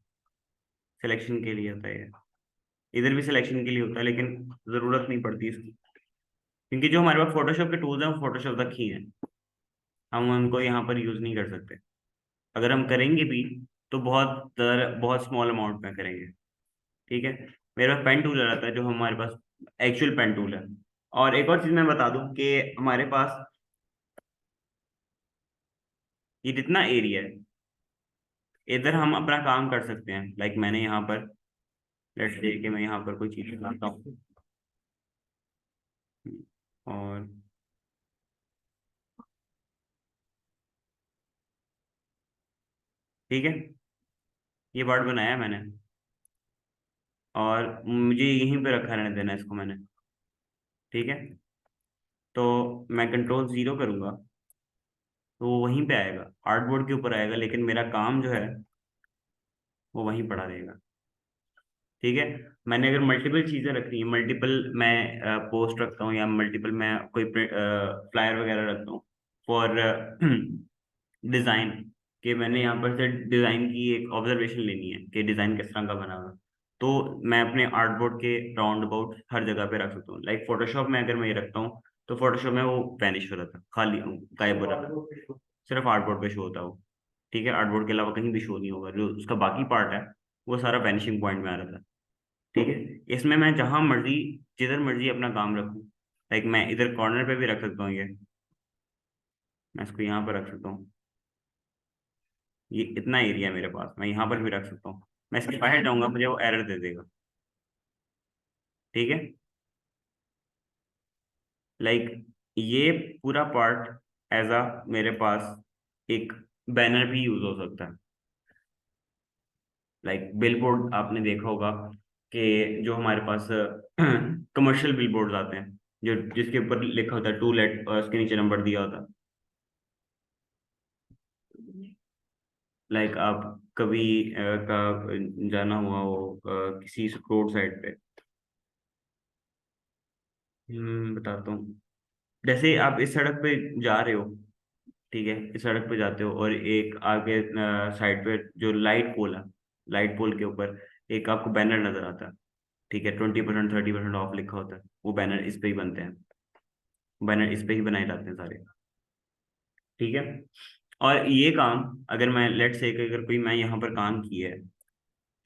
सिलेक्शन के लिए होता है ये। इधर भी सिलेक्शन के लिए होता है, लेकिन जरूरत नहीं पड़ती इसकी, क्योंकि जो हमारे पास फोटोशॉप के टूल्स हैं वो फोटोशॉप तक ही हैं, हम उनको यहाँ पर यूज नहीं कर सकते। अगर हम करेंगे भी तो बहुत स्मॉल अमाउंट में करेंगे। ठीक है, मेरे पास पेन टूल रहता है जो हमारे पास एक्चुअल पेन टूल है। और एक और चीज मैं बता दूं कि हमारे पास ये जितना एरिया है, इधर हम अपना काम कर सकते हैं। लाइक मैंने यहाँ पर, लेट्स से कि मैं यहाँ पर कोई चीज बनाता हूँ, और ठीक है, ये वर्ड बनाया मैंने, और मुझे यहीं पे रखा रहने देना है इसको मैंने। ठीक है, तो मैं कंट्रोल 0 करूंगा तो वो वहीं पे आएगा, आर्टबोर्ड के ऊपर आएगा, लेकिन मेरा काम जो है वो वहीं पड़ा रहेगा। ठीक है, मैंने अगर मल्टीपल चीजें रखनी है, मल्टीपल मैं पोस्ट रखता हूँ, या मल्टीपल मैं कोई फ्लायर वगैरह रखता हूँ फॉर डिजाइन, कि मैंने यहाँ पर से डिजाइन की एक ऑब्जर्वेशन लेनी है कि डिजाइन किस तरह का बना हुआ है, तो मैं अपने आर्टबोर्ड के राउंड अबाउट हर जगह पे रख सकता हूँ। लाइक फोटोशॉप में अगर मैं ये रखता हूँ तो फोटोशॉप में वो वैनिश हो रहा था, खाली गायब हो रहा था, सिर्फ आर्टबोर्ड पे शो होता है वो। ठीक है, आर्टबोर्ड के अलावा कहीं भी शो नहीं होगा, जो उसका बाकी पार्ट है वो सारा वैनिशिंग पॉइंट में आ रहा था। ठीक है, इसमें मैं जहां मर्जी, जिधर मर्जी अपना काम रखूं। लाइक मैं इधर कॉर्नर पे भी रख सकता हूँ, ये मैं इसको यहाँ पर रख सकता हूँ, ये इतना एरिया मेरे पास, मैं यहाँ पर भी रख सकता हूँ। मैं इसके बाहर जाऊंगा मुझे वो एरर दे देगा। ठीक है, लाइक ये पूरा पार्ट एज अ मेरे पास एक बैनर भी यूज हो सकता है। लाइक बिलबोर्ड आपने देखा होगा कि जो हमारे पास कमर्शियल बिलबोर्ड आते हैं, जो जिसके ऊपर लिखा होता है टू लेट और उसके नीचे नंबर दिया होता है। लाइक आप कभी का जाना हुआ हो किसी रोड साइड पे, बताता हूँ। जैसे आप इस सड़क पे जा रहे हो, ठीक है, इस सड़क पे जाते हो और एक आगे साइड पे जो लाइट पोल है, लाइट पोल के ऊपर एक आपको बैनर नजर आता है। ठीक है, 20% 30% ऑफ लिखा होता है, वो बैनर इस पे ही बनते हैं, बैनर इस पे ही बनाए जाते हैं सारे। ठीक है, और ये काम अगर मैं लेट से अगर कोई मैं यहाँ पर काम किया है,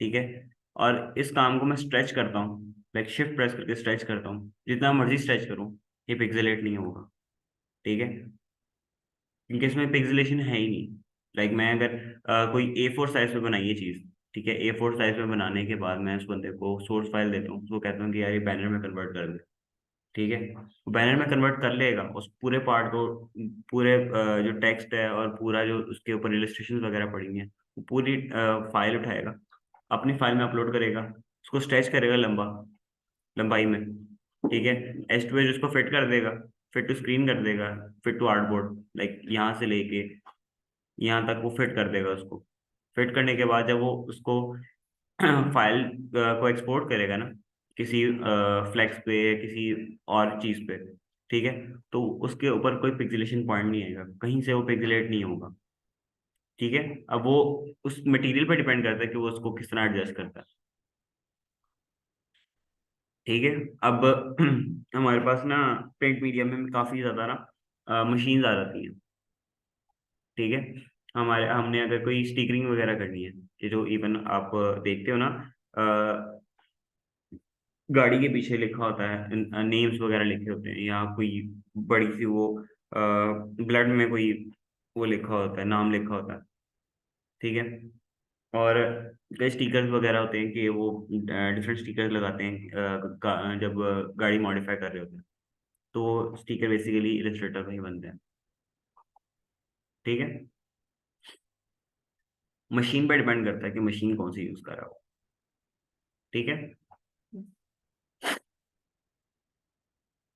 ठीक है, और इस काम को मैं स्ट्रेच करता हूँ, लाइक शिफ्ट प्रेस करके स्ट्रेच करता हूँ, जितना मर्जी स्ट्रेच करूँ ये पिक्सेलेट नहीं होगा। ठीक है, क्योंकि इसमें पिक्सेलेशन है ही नहीं। लाइक मैं अगर कोई A4 साइज में बनाई है चीज़, ठीक है, A4 साइज में बनाने के बाद मैं उस बंदे को सोर्स फाइल देता हूँ, उसको कहता हूँ कि यार ये बैनर में कन्वर्ट कर दे। ठीक है, बैनर में कन्वर्ट कर लेगा उस पूरे पार्ट को, पूरे जो टेक्स्ट है और पूरा जो उसके ऊपर इलस्ट्रेशन वगैरह पड़ी हैं, वो पूरी फाइल उठाएगा, अपनी फाइल में अपलोड करेगा, उसको स्ट्रेच करेगा लंबा, लंबाई में। ठीक है, एच टू एच उसको फिट कर देगा, फिट टू स्क्रीन कर देगा, फिट टू आर्टबोर्ड, लाइक यहाँ से लेके यहाँ तक वो फिट कर देगा उसको। फिट करने के बाद जब वो उसको फाइल को एक्सपोर्ट करेगा ना, किसी फ्लेक्स पे, किसी और चीज पे, ठीक है, तो उसके ऊपर कोई पिक्सेलेशन पॉइंट नहीं आएगा, कहीं से वो पिक्सेलेट नहीं होगा। ठीक है, अब वो उस मटेरियल पे डिपेंड करता है कि वो उसको किस तरह एडजस्ट करता है। ठीक है, अब हमारे पास ना प्रिंट मीडिया में काफी ज्यादा ना मशीन्स आ जाती हैं। ठीक है, हमने अगर कोई स्टिकरिंग वगैरह करनी है, कि जो इवन आप देखते हो ना, गाड़ी के पीछे लिखा होता है, नेम्स वगैरह लिखे होते हैं, या कोई बड़ी सी वो ब्लड में कोई वो लिखा होता है, नाम लिखा होता है, ठीक है। और कई स्टिकर्स वगैरह होते हैं कि वो डिफरेंट स्टिकर्स लगाते हैं जब गाड़ी मॉडिफाई कर रहे होते हैं, तो स्टिकर बेसिकली इलस्ट्रेटर का ही बनते हैं, ठीक है। मशीन पर डिपेंड करता है कि मशीन कौन सी यूज कर रहा हो, ठीक है।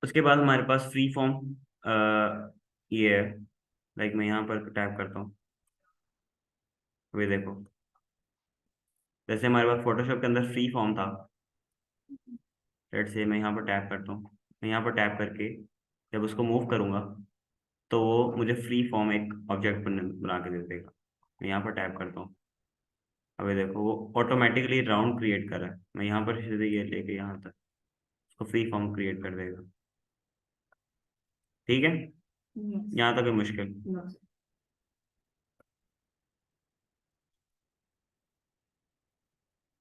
उसके बाद हमारे पास फ्री फॉर्म ये है, लाइक मैं यहाँ पर टाइप करता हूँ, अभी देखो, जैसे हमारे पास फोटोशॉप के अंदर फ्री फॉर्म था, लेट्स से मैं यहाँ पर टैप करता हूँ, मैं यहाँ पर टैप करके जब उसको मूव करूंगा तो वो मुझे फ्री फॉर्म एक ऑब्जेक्ट बना के दे देगा। मैं यहाँ पर टैप करता हूँ, अभी देखो वो ऑटोमेटिकली राउंड क्रिएट कर रहा है, मैं यहाँ पर सीधे ये लेके यहाँ तक उसको फ्री फॉर्म क्रिएट कर देगा, ठीक है। यहाँ तक है मुश्किल।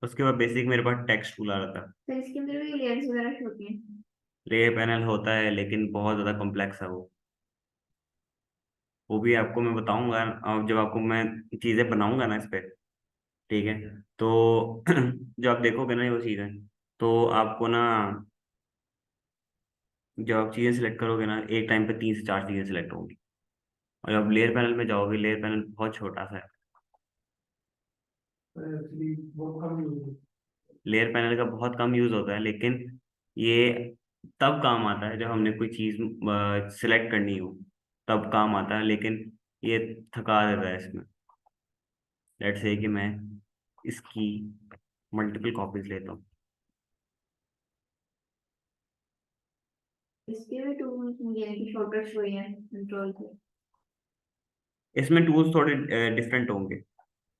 उसके बाद बेसिक मेरे पास टेक्स्ट टूल आ रहा था। तो इसके अंदर भी लेयर्स वगैरह शो होती हैं। लेयर पैनल होता है लेकिन बहुत ज़्यादा कॉम्प्लेक्स है वो भी आपको मैं बताऊंगा, और जब आपको मैं चीज़ें बनाऊंगा ना इस पे, ठीक है, तो जब आप देखोगे ना वो चीज़ें, तो आपको ना, जब आप चीज़ें सिलेक्ट करोगे ना, एक टाइम पे 3 से 4 चीज़ें सिलेक्ट होंगी। और जब लेयर पैनल में जाओगे, लेयर पैनल बहुत छोटा सा है, लेयर पैनल का बहुत कम यूज होता है, लेकिन ये तब काम आता है जब हमने कोई चीज़ सिलेक्ट करनी हो, तब काम आता है, लेकिन ये थका देता है इसमें। लेट्स से कि मैं इसकी मल्टीपल कॉपीज लेता हूँ। इसके भी टूल्स यानी कि शॉर्टकट्स हुए हैं कंट्रोल के। इसमें टूल्स थोड़े डिफरेंट होंगे,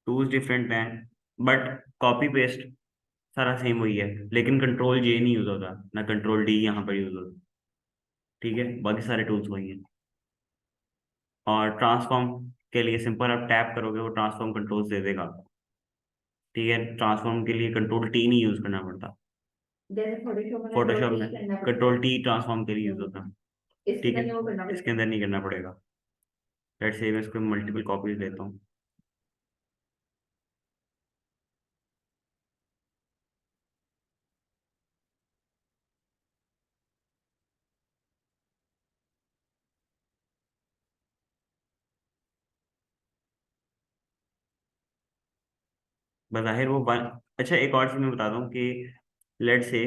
टूल्स डिफरेंट हैं, बट कॉपी पेस्ट सारा सेम वही है, लेकिन कंट्रोल जे नहीं यूज होता ना, कंट्रोल डी यहाँ पर यूज होता, ठीक है, बाकी सारे टूल्स वही हैं। और ट्रांसफॉर्म के लिए सिंपल आप टैप करोगे, वो ट्रांसफॉर्म कंट्रोल्स दे देगा आपको, ठीक है। ट्रांसफॉर्म के लिए कंट्रोल टी नहीं यूज करना पड़ता, जैसे फोटोशॉप में कंट्रोल फोटोशॉप टी में करना पड़ता कंट्रोल टी ट्रांसफॉर्म के लिए यूज है। होता है, इसके ठीक अंदर है, नहीं वो करना इसके पड़ेगा। अंदर नहीं करना पड़ेगा। लेट्स से मैं इसको मल्टीपल कॉपीज लेता हूँ, बज़ाहिर वो अच्छा, एक और चीज़ मैं बता दूं कि लेट से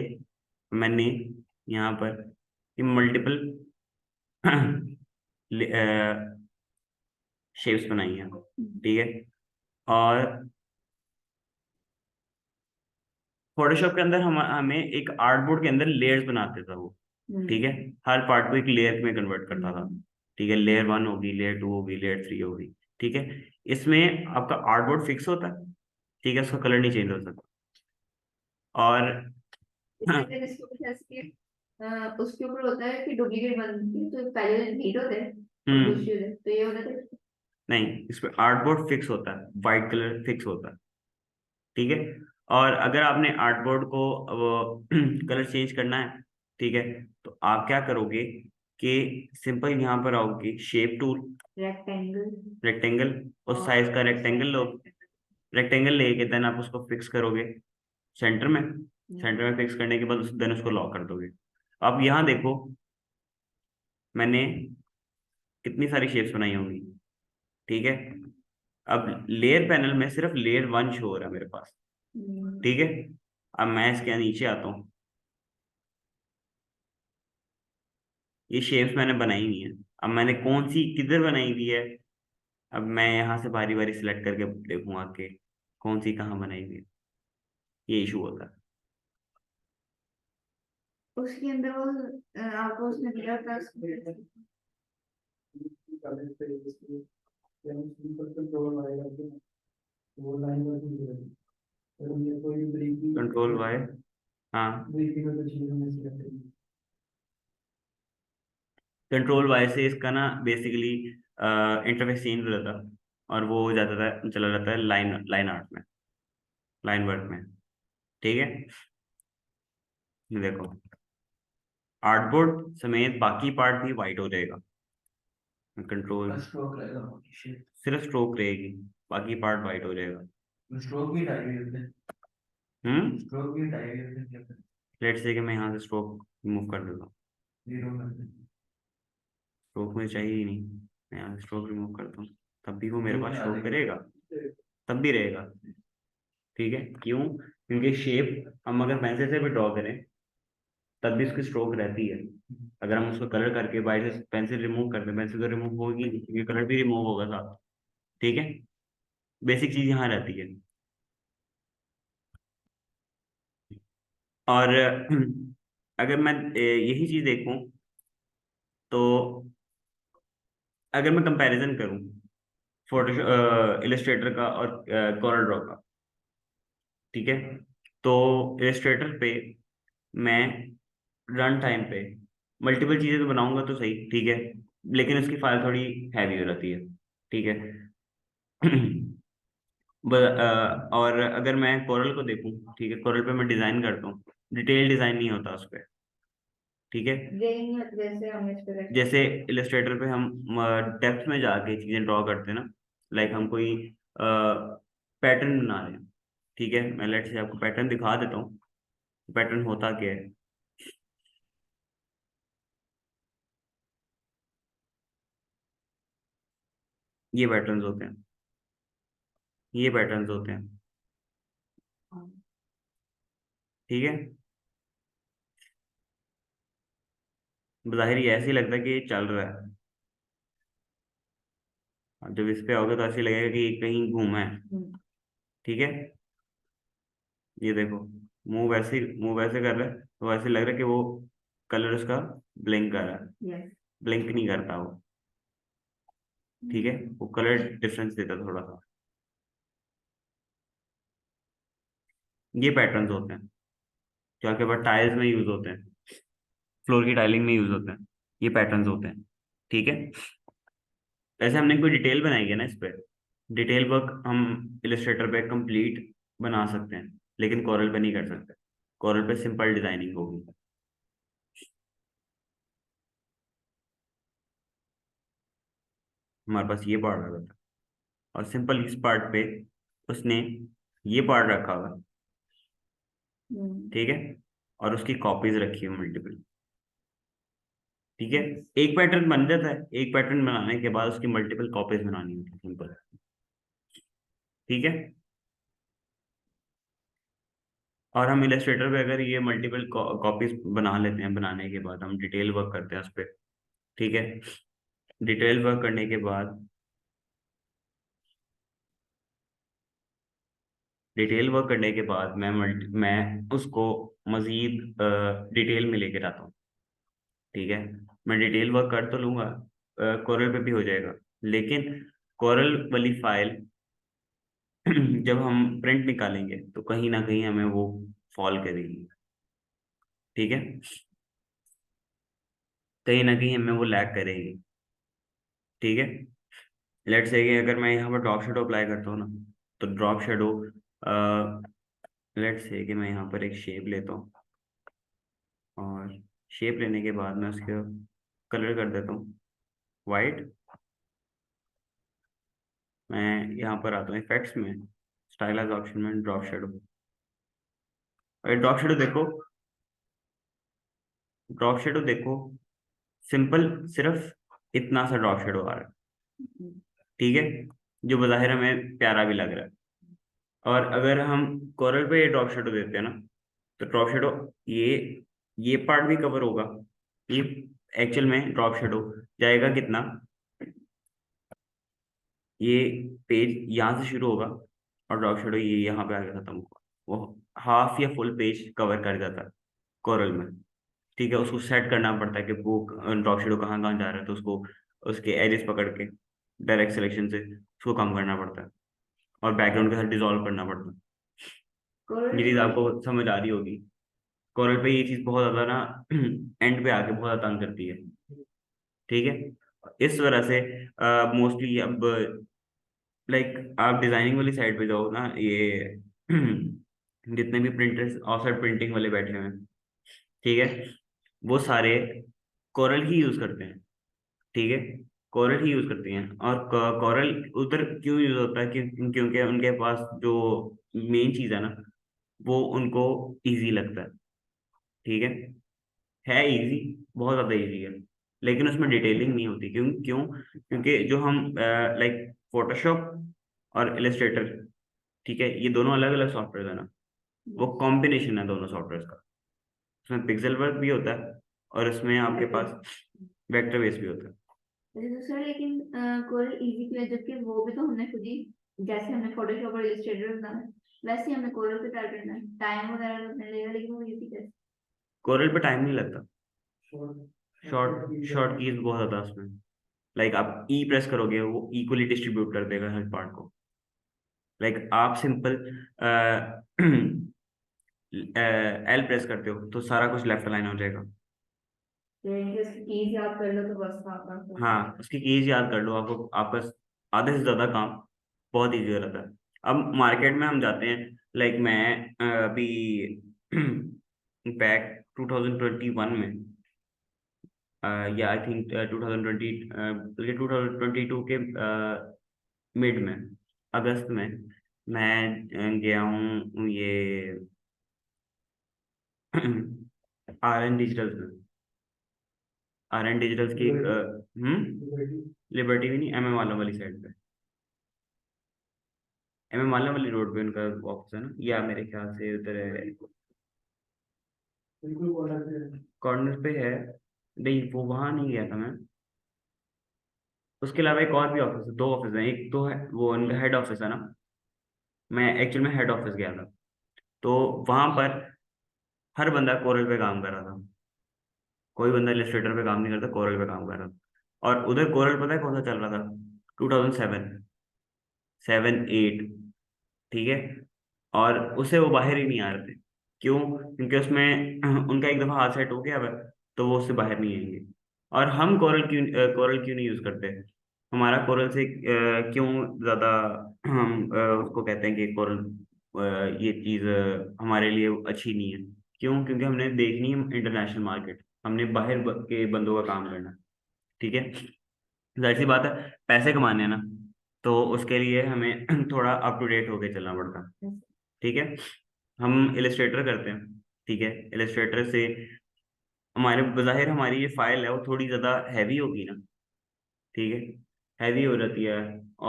मैंने यहाँ पर ये मल्टीपल शेप्स बनाई हैं, ठीक है। और फोटोशॉप के अंदर हमें एक आर्टबोर्ड के अंदर लेयर्स बनाते था वो, ठीक है, हर पार्ट को एक लेयर में कन्वर्ट करता था, ठीक है। लेयर 1 होगी, लेयर 2 होगी, लेयर 3 होगी, ठीक है। इसमें आपका आर्टबोर्ड फिक्स होता है, ठीक है, उसका कलर नहीं चेंज हो सकता। और इसके अंदर इसको कुछ ऐसे उसके ऊपर होता है कि डुप्लीकेट बनती है तो पहले हीट होते हैं और दूसरी होते हैं तो ये होता है। नहीं, इसमें आर्टबोर्ड फिक्स होता है, वाइट कलर फिक्स होता है, ठीक है। और अगर आपने आर्टबोर्ड को वो कलर चेंज करना है, ठीक है, तो आप क्या करोगे कि सिंपल यहाँ पर आओगे, शेप टूल, रेक्टेंगल रेक्टेंगल, उस साइज का रेक्टेंगल लो, रेक्टेंगल लेके देन आप उसको फिक्स करोगे सेंटर में, सेंटर में फिक्स करने के बाद देन उसको लॉक कर दोगे। अब यहाँ देखो, मैंने कितनी सारी शेप्स बनाई होंगी, ठीक है। अब लेयर पैनल में सिर्फ लेयर 1 शो हो रहा है मेरे पास, ठीक है। अब मैं इसके नीचे आता हूँ, ये शेप्स मैंने बनाई हुई है, अब मैंने कौन सी किधर बनाई हुई है, अब मैं यहाँ से बारी बारी सिलेक्ट करके देखूंगा कि कौन सी कहाँ बनाई हुई है, ये इशू होता है। उसके अंदर वो आपको उसने दिया था कंट्रोल वाई, हाँ, कंट्रोल वाई से इसका ना बेसिकली इंटरफेस चेंज हो जाता, और वो हो जाता था, चला जाता है लाइन लाइन आर्ट में, लाइन वर्क में। ठीक है, ये देखो आर्टबोर्ड समेत बाकी पार्ट भी वाइट हो जाएगा। कंट्रोल, स्ट्रोक रहेगा शेप। सिर्फ स्ट्रोक रहेगी, बाकी पार्ट वाइट हो जाएगा। स्ट्रोक भी टाइप होते हैं। स्ट्रोक भी टाइप होते हैं। लेट्स से कि मैं यहाँ से स्ट्रोक रिमूव कर देता हूँ, जीरो करते हैं। स्ट्रोक मुझे चाहिए ही नहीं, मैं यहाँ से स्ट्रोक रिमूव करता हूँ, तब भी वो मेरे दो पास में आ शो जाएगा। करेगा, तब भी रहेगा। ठीक है, क्यों? क्योंकि शेप हम अगर पेंसिल से भी ड्रॉ करें तब भी उसकी स्ट्रोक रहती है। अगर हम उसको कलर करके बाई से पेंसिल रिमूव कर दें, पेंसिल तो रिमूव होगी नहीं, क्योंकि कलर भी रिमूव होगा साथ। ठीक है, बेसिक चीज यहाँ रहती है। और अगर मैं यही चीज देखूं, तो अगर मैं कंपैरिजन करूं फोटो इलस्ट्रेटर का और कोरल ड्रॉ का, ठीक है, तो इलस्ट्रेटर पे मैं रन टाइम पे मल्टीपल चीजें तो बनाऊंगा तो सही, ठीक है, लेकिन उसकी फाइल थोड़ी हैवी हो जाती है। ठीक है। और अगर मैं कोरल को देखूं, ठीक है, कोरल पे मैं डिजाइन करता हूँ, डिटेल डिजाइन नहीं होता उस पर। ठीक है, जैसे हम इस पे जैसे इलस्ट्रेटर पे हम डेप्थ में जाके चीजें ड्रॉ करते हैं ना, लाइक हम कोई पैटर्न बना रहे हैं। ठीक है, मैं लेट से आपको पैटर्न दिखा देता हूँ, पैटर्न होता क्या है। ये पैटर्न्स होते हैं, ये पैटर्न्स होते हैं। ठीक है, बाहिर ये ऐसे ही लगता है कि ये चल रहा है, और जब इस पे आओगे तो ऐसे लगेगा कि ये कहीं घूमा है। ठीक है, ये देखो, मुंह वैसे कर रहा है तो ऐसे लग रहा है कि वो कलर उसका ब्लिंक कर रहा है, यस ब्लिंक नहीं करता वो। ठीक है, वो कलर डिफरेंस देता है थोड़ा सा। ये पैटर्न्स होते हैं जो आपके पास टाइल्स में यूज होते हैं, फ्लोर की टाइलिंग में यूज होते हैं, ये पैटर्न्स होते हैं। ठीक है, वैसे हमने कोई डिटेल बनाई है ना इस पे, डिटेल वर्क हम इलस्ट्रेटर पे कंप्लीट बना सकते हैं, लेकिन कोरल पे नहीं कर सकते। कोरल पे सिंपल डिजाइनिंग होगी। हमारे पास ये पार्ट रखा था, और सिंपल इस पार्ट पे उसने ये पार्ट रखा हुआ। ठीक है, और उसकी कॉपीज रखी है मल्टीपल। ठीक है, एक पैटर्न बन जाता है, एक पैटर्न बनाने के बाद उसकी मल्टीपल कॉपीज बनानी होती है, सिंपल। ठीक है, और हम इलस्ट्रेटर पे अगर ये मल्टीपल कॉपीज बना लेते हैं, बनाने के बाद हम डिटेल वर्क करते हैं उस पर। ठीक है, डिटेल वर्क करने के बाद, डिटेल वर्क करने के बाद मैं उसको मजीद डिटेल में लेकर आता हूँ। ठीक है, मैं डिटेल वर्क कर तो लूंगा, कोरल पे भी हो जाएगा, लेकिन कोरल वाली फाइल जब हम प्रिंट निकालेंगे तो कहीं ना कहीं हमें वो फॉल करेगी। ठीक है, कहीं ना कहीं हमें वो लैग करेगी। ठीक है, लेट्स से कि अगर मैं यहाँ पर ड्रॉप शेडो अप्लाई करता हूँ ना, तो ड्रॉप शेडो, लेट्स से कि मैं यहाँ पर एक शेप लेता हूँ, और शेप लेने के बाद मैं उसके कलर कर देता हूँ वाइट। मैं यहाँ पर आता हूँ इफेक्ट्स में, स्टाइलाइज ऑप्शन में, ड्रॉप शेडो। और ड्रॉप शेडो देखो, ड्रॉप शेडो देखो, सिंपल, सिर्फ इतना सा ड्रॉप शेडो आ रहा है। ठीक है, जो बाहिर हमें प्यारा भी लग रहा है। और अगर हम कोरल पे ड्रॉप शेडो देते हैं ना, तो ड्रॉप शेडो, ये ये पार्ट भी कवर होगा। ये एक्चुअल में ड्रॉप शेडो जाएगा कितना, ये पेज यहाँ से शुरू होगा और ड्रॉप शेडो ये यहाँ पे आके खत्म होगा। वो हाफ या फुल पेज कवर कर जाता है कोरल में। ठीक है, उसको सेट करना पड़ता है कि वो ड्रॉप शेडो कहाँ कहाँ जा रहा है, तो उसको उसके एजेस पकड़ के डायरेक्ट सिलेक्शन से उसको कम करना पड़ता है, और बैकग्राउंड के साथ डिसॉल्व करना पड़ता है। ये चीज़ आपको समझ आ रही होगी। कोरल पे ये चीज़ बहुत ज़्यादा ना एंड पे आके बहुत ज़्यादा तंग करती है। ठीक है, इस वजह से मोस्टली अब लाइक आप डिजाइनिंग वाली साइड पे जाओ ना, ये जितने भी प्रिंटर्स ऑफसेट प्रिंटिंग वाले बैठे हुए हैं, ठीक है, वो सारे कोरल ही यूज करते हैं, ठीक है, कोरल ही यूज करती हैं। और कोरल उधर क्यों यूज होता है क्योंकि उनके पास जो मेन चीज है ना, वो उनको इजी लगता है, ठीक है इजी, बहुत ज्यादा इजी है, लेकिन उसमें डिटेलिंग नहीं होती। क्यों क्यों क्योंकि जो हम लाइक फोटोशॉप और इलस्ट्रेटर, ठीक है, ये दोनों अलग अलग सॉफ्टवेयर है ना, वो कॉम्बिनेशन है दोनों सॉफ्टवेयर का। उसमें पिक्सल वर्क भी होता है और इसमें आपके पास वेक्टर बेस भी होता है। वैसे तो सर लेकिन कोरल इजी किया, जबकि वो भी तो हमने खुद ही, जैसे हमने फोटोशॉप और इलस्ट्रेटर बनाना है, वैसे ही हमें कोरल पे ट्राई करना है। टाइम वगैरह तो अपने लगेगा, लेकिन वो इजी कैसे? कोरल पे टाइम नहीं लगता, शॉर्ट कीज बहुत ज्यादा उसमें। लाइक आप ई प्रेस करोगे, वो इक्वली डिस्ट्रीब्यूट कर देगा हर पार्ट को। लाइक आप सिंपल एल प्रेस करते हो तो सारा कुछ लेफ्ट अलाइन हो जाएगा। कीज याद कर लो तो बस आपका हाँ, उसकी कीज याद कर लो, आपको आपका आधे से ज्यादा काम बहुत इजी हो जाता है। अब मार्केट में हम जाते हैं, लाइक मैं अभी बैक 2021 में, या आई थिंक 2020 बल्कि 2022 के मिड में, अगस्त में, मैं गया हूँ ये आर एन डिजिटल में। आर एन डिजिटल की लिबर्टी भी नहीं, एम एम वालों वाली साइड पे, एम एम वालों वाली रोड पे उनका ऑफिस है ना, या मेरे ख्याल से उधर है, कॉर्नर पे है। नहीं, वो वहां नहीं गया था मैं। उसके अलावा एक और भी ऑफिस है, दो ऑफिस हैं, एक तो है वो उनका हेड ऑफिस है ना, मैं एक्चुअल में हेड ऑफिस गया था। तो वहां पर हर बंदा कोरल पे काम कर रहा था, कोई बंदा इलस्ट्रेटर पे काम नहीं करता, कोरल पे काम कर रहा था। और उधर कोरल पता है कौन सा चल रहा था? 2007, 7, 8, ठीक है। और उससे वो बाहर ही नहीं आ रहे थे। क्यों? क्योंकि उसमें उनका एक दफा हाथ सेट हो गया है, तो वो उससे बाहर नहीं आएंगे। और हम कोरल क्यों नहीं यूज करते? हमारा कोरल से क्यों ज्यादा हम उसको कहते हैं कि कोरल ये चीज हमारे लिए अच्छी नहीं है। क्यों? क्योंकि हमने देखनी है इंटरनेशनल मार्केट, हमने बाहर के बंदों का काम करना, ठीक है। जाहिर सी बात है, पैसे कमाने हैं ना, तो उसके लिए हमें थोड़ा अप टू डेट होके चलना पड़ता है, ठीक है। हम इलस्ट्रेटर करते हैं, ठीक है। इलस्ट्रेटर से हमारे बज़ाहिर हमारी ये फाइल है वो थोड़ी ज़्यादा हैवी होगी ना, ठीक है, हैवी हो जाती है।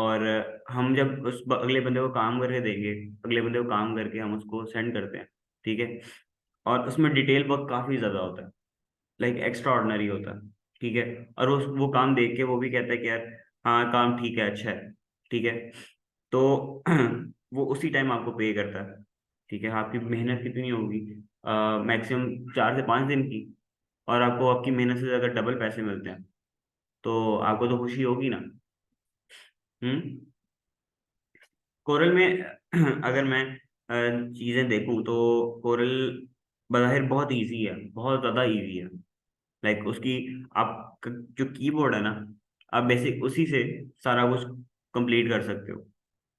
और हम जब अगले बंदे को काम करके देंगे, अगले बंदे को काम करके हम उसको सेंड करते हैं, ठीक है। और उसमें डिटेल वर्क काफ़ी ज़्यादा होता है, लाइक एक्स्ट्रा ऑर्डिनरी होता है, ठीक है। और वो काम देख के वो भी कहता है कि यार हाँ काम ठीक है, अच्छा है, ठीक है। तो वो उसी टाइम आपको पे करता है, ठीक है। आपकी मेहनत कितनी होगी? मैक्सिमम 4 से 5 दिन की, और आपको आपकी मेहनत से अगर डबल पैसे मिलते हैं, तो आपको तो खुशी होगी ना। हम्म। कोरल में अगर मैं चीज़ें देखूं तो कोरल बज़ाहिर बहुत इजी है, बहुत ज़्यादा इजी है। लाइक उसकी आप जो कीबोर्ड है ना, आप बेसिक उसी से सारा कुछ कंप्लीट कर सकते हो,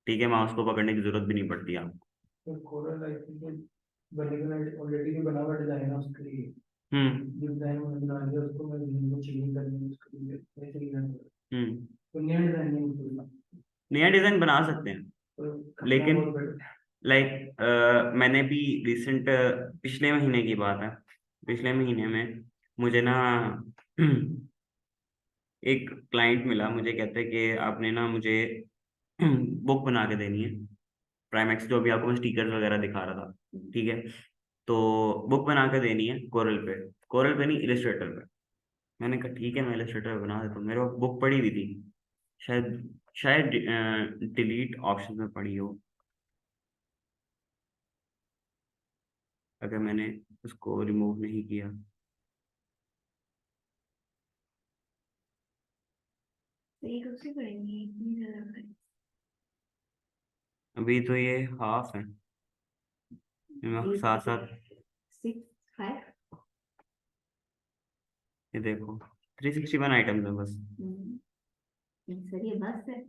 ठीक है। माउस को पकड़ने की जरूरत भी नहीं पड़ती आपको। तो कोरल आई थिंक बनेगा ऑलरेडी जो बना हुआ डिजाइन है उसके लिए, हम्म। जो डिजाइन मैंने बना दिया उसको मैं वो चेंज करनी है उसके लिए वैसे ही करना है। हम्म। तो नया डिजाइन नहीं होगा, नया डिजाइन बना सकते हैं, तो खतरा लेकिन बहुत बड़ा। लाइक मैंने भी रिसेंट पिछले महीने की बात है, पिछले महीने में मुझे ना एक क्लाइंट मिला, मुझे कहते हैं कि आपने ना मुझे बुक बना के देनी है, प्राइमेक्स जो अभी आपको मैं स्टिकर्स वगैरह दिखा रहा था, ठीक है। तो बुक बना के देनी है कोरल पे, कोरल पे नहीं, इलस्ट्रेटर पे। मैंने कहा ठीक है, मैं इलस्ट्रेटर पे बना देता हूँ, मेरे पास बुक पड़ी हुई थी, शायद शायद डिलीट ऑप्शन में पड़ी हो, अगर मैंने उसको रिमूव नहीं किया। तो ये कब से करेंगे, इतनी ज्यादा करें? अभी तो ये हाफ है, साथ साथ 6, 5। ये देखो 361 आइटम्स है बस। सर ये बस है।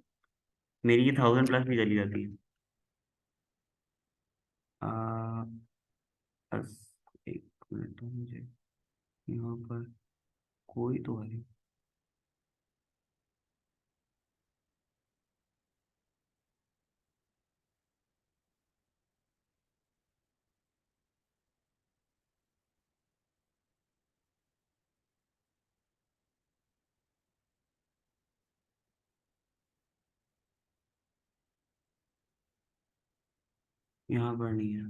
मेरी ये 1000+ भी चली जाती है। आ, एक मिनट तो मुझे यहाँ पर कोई तो है। यहाँ पर नहीं है।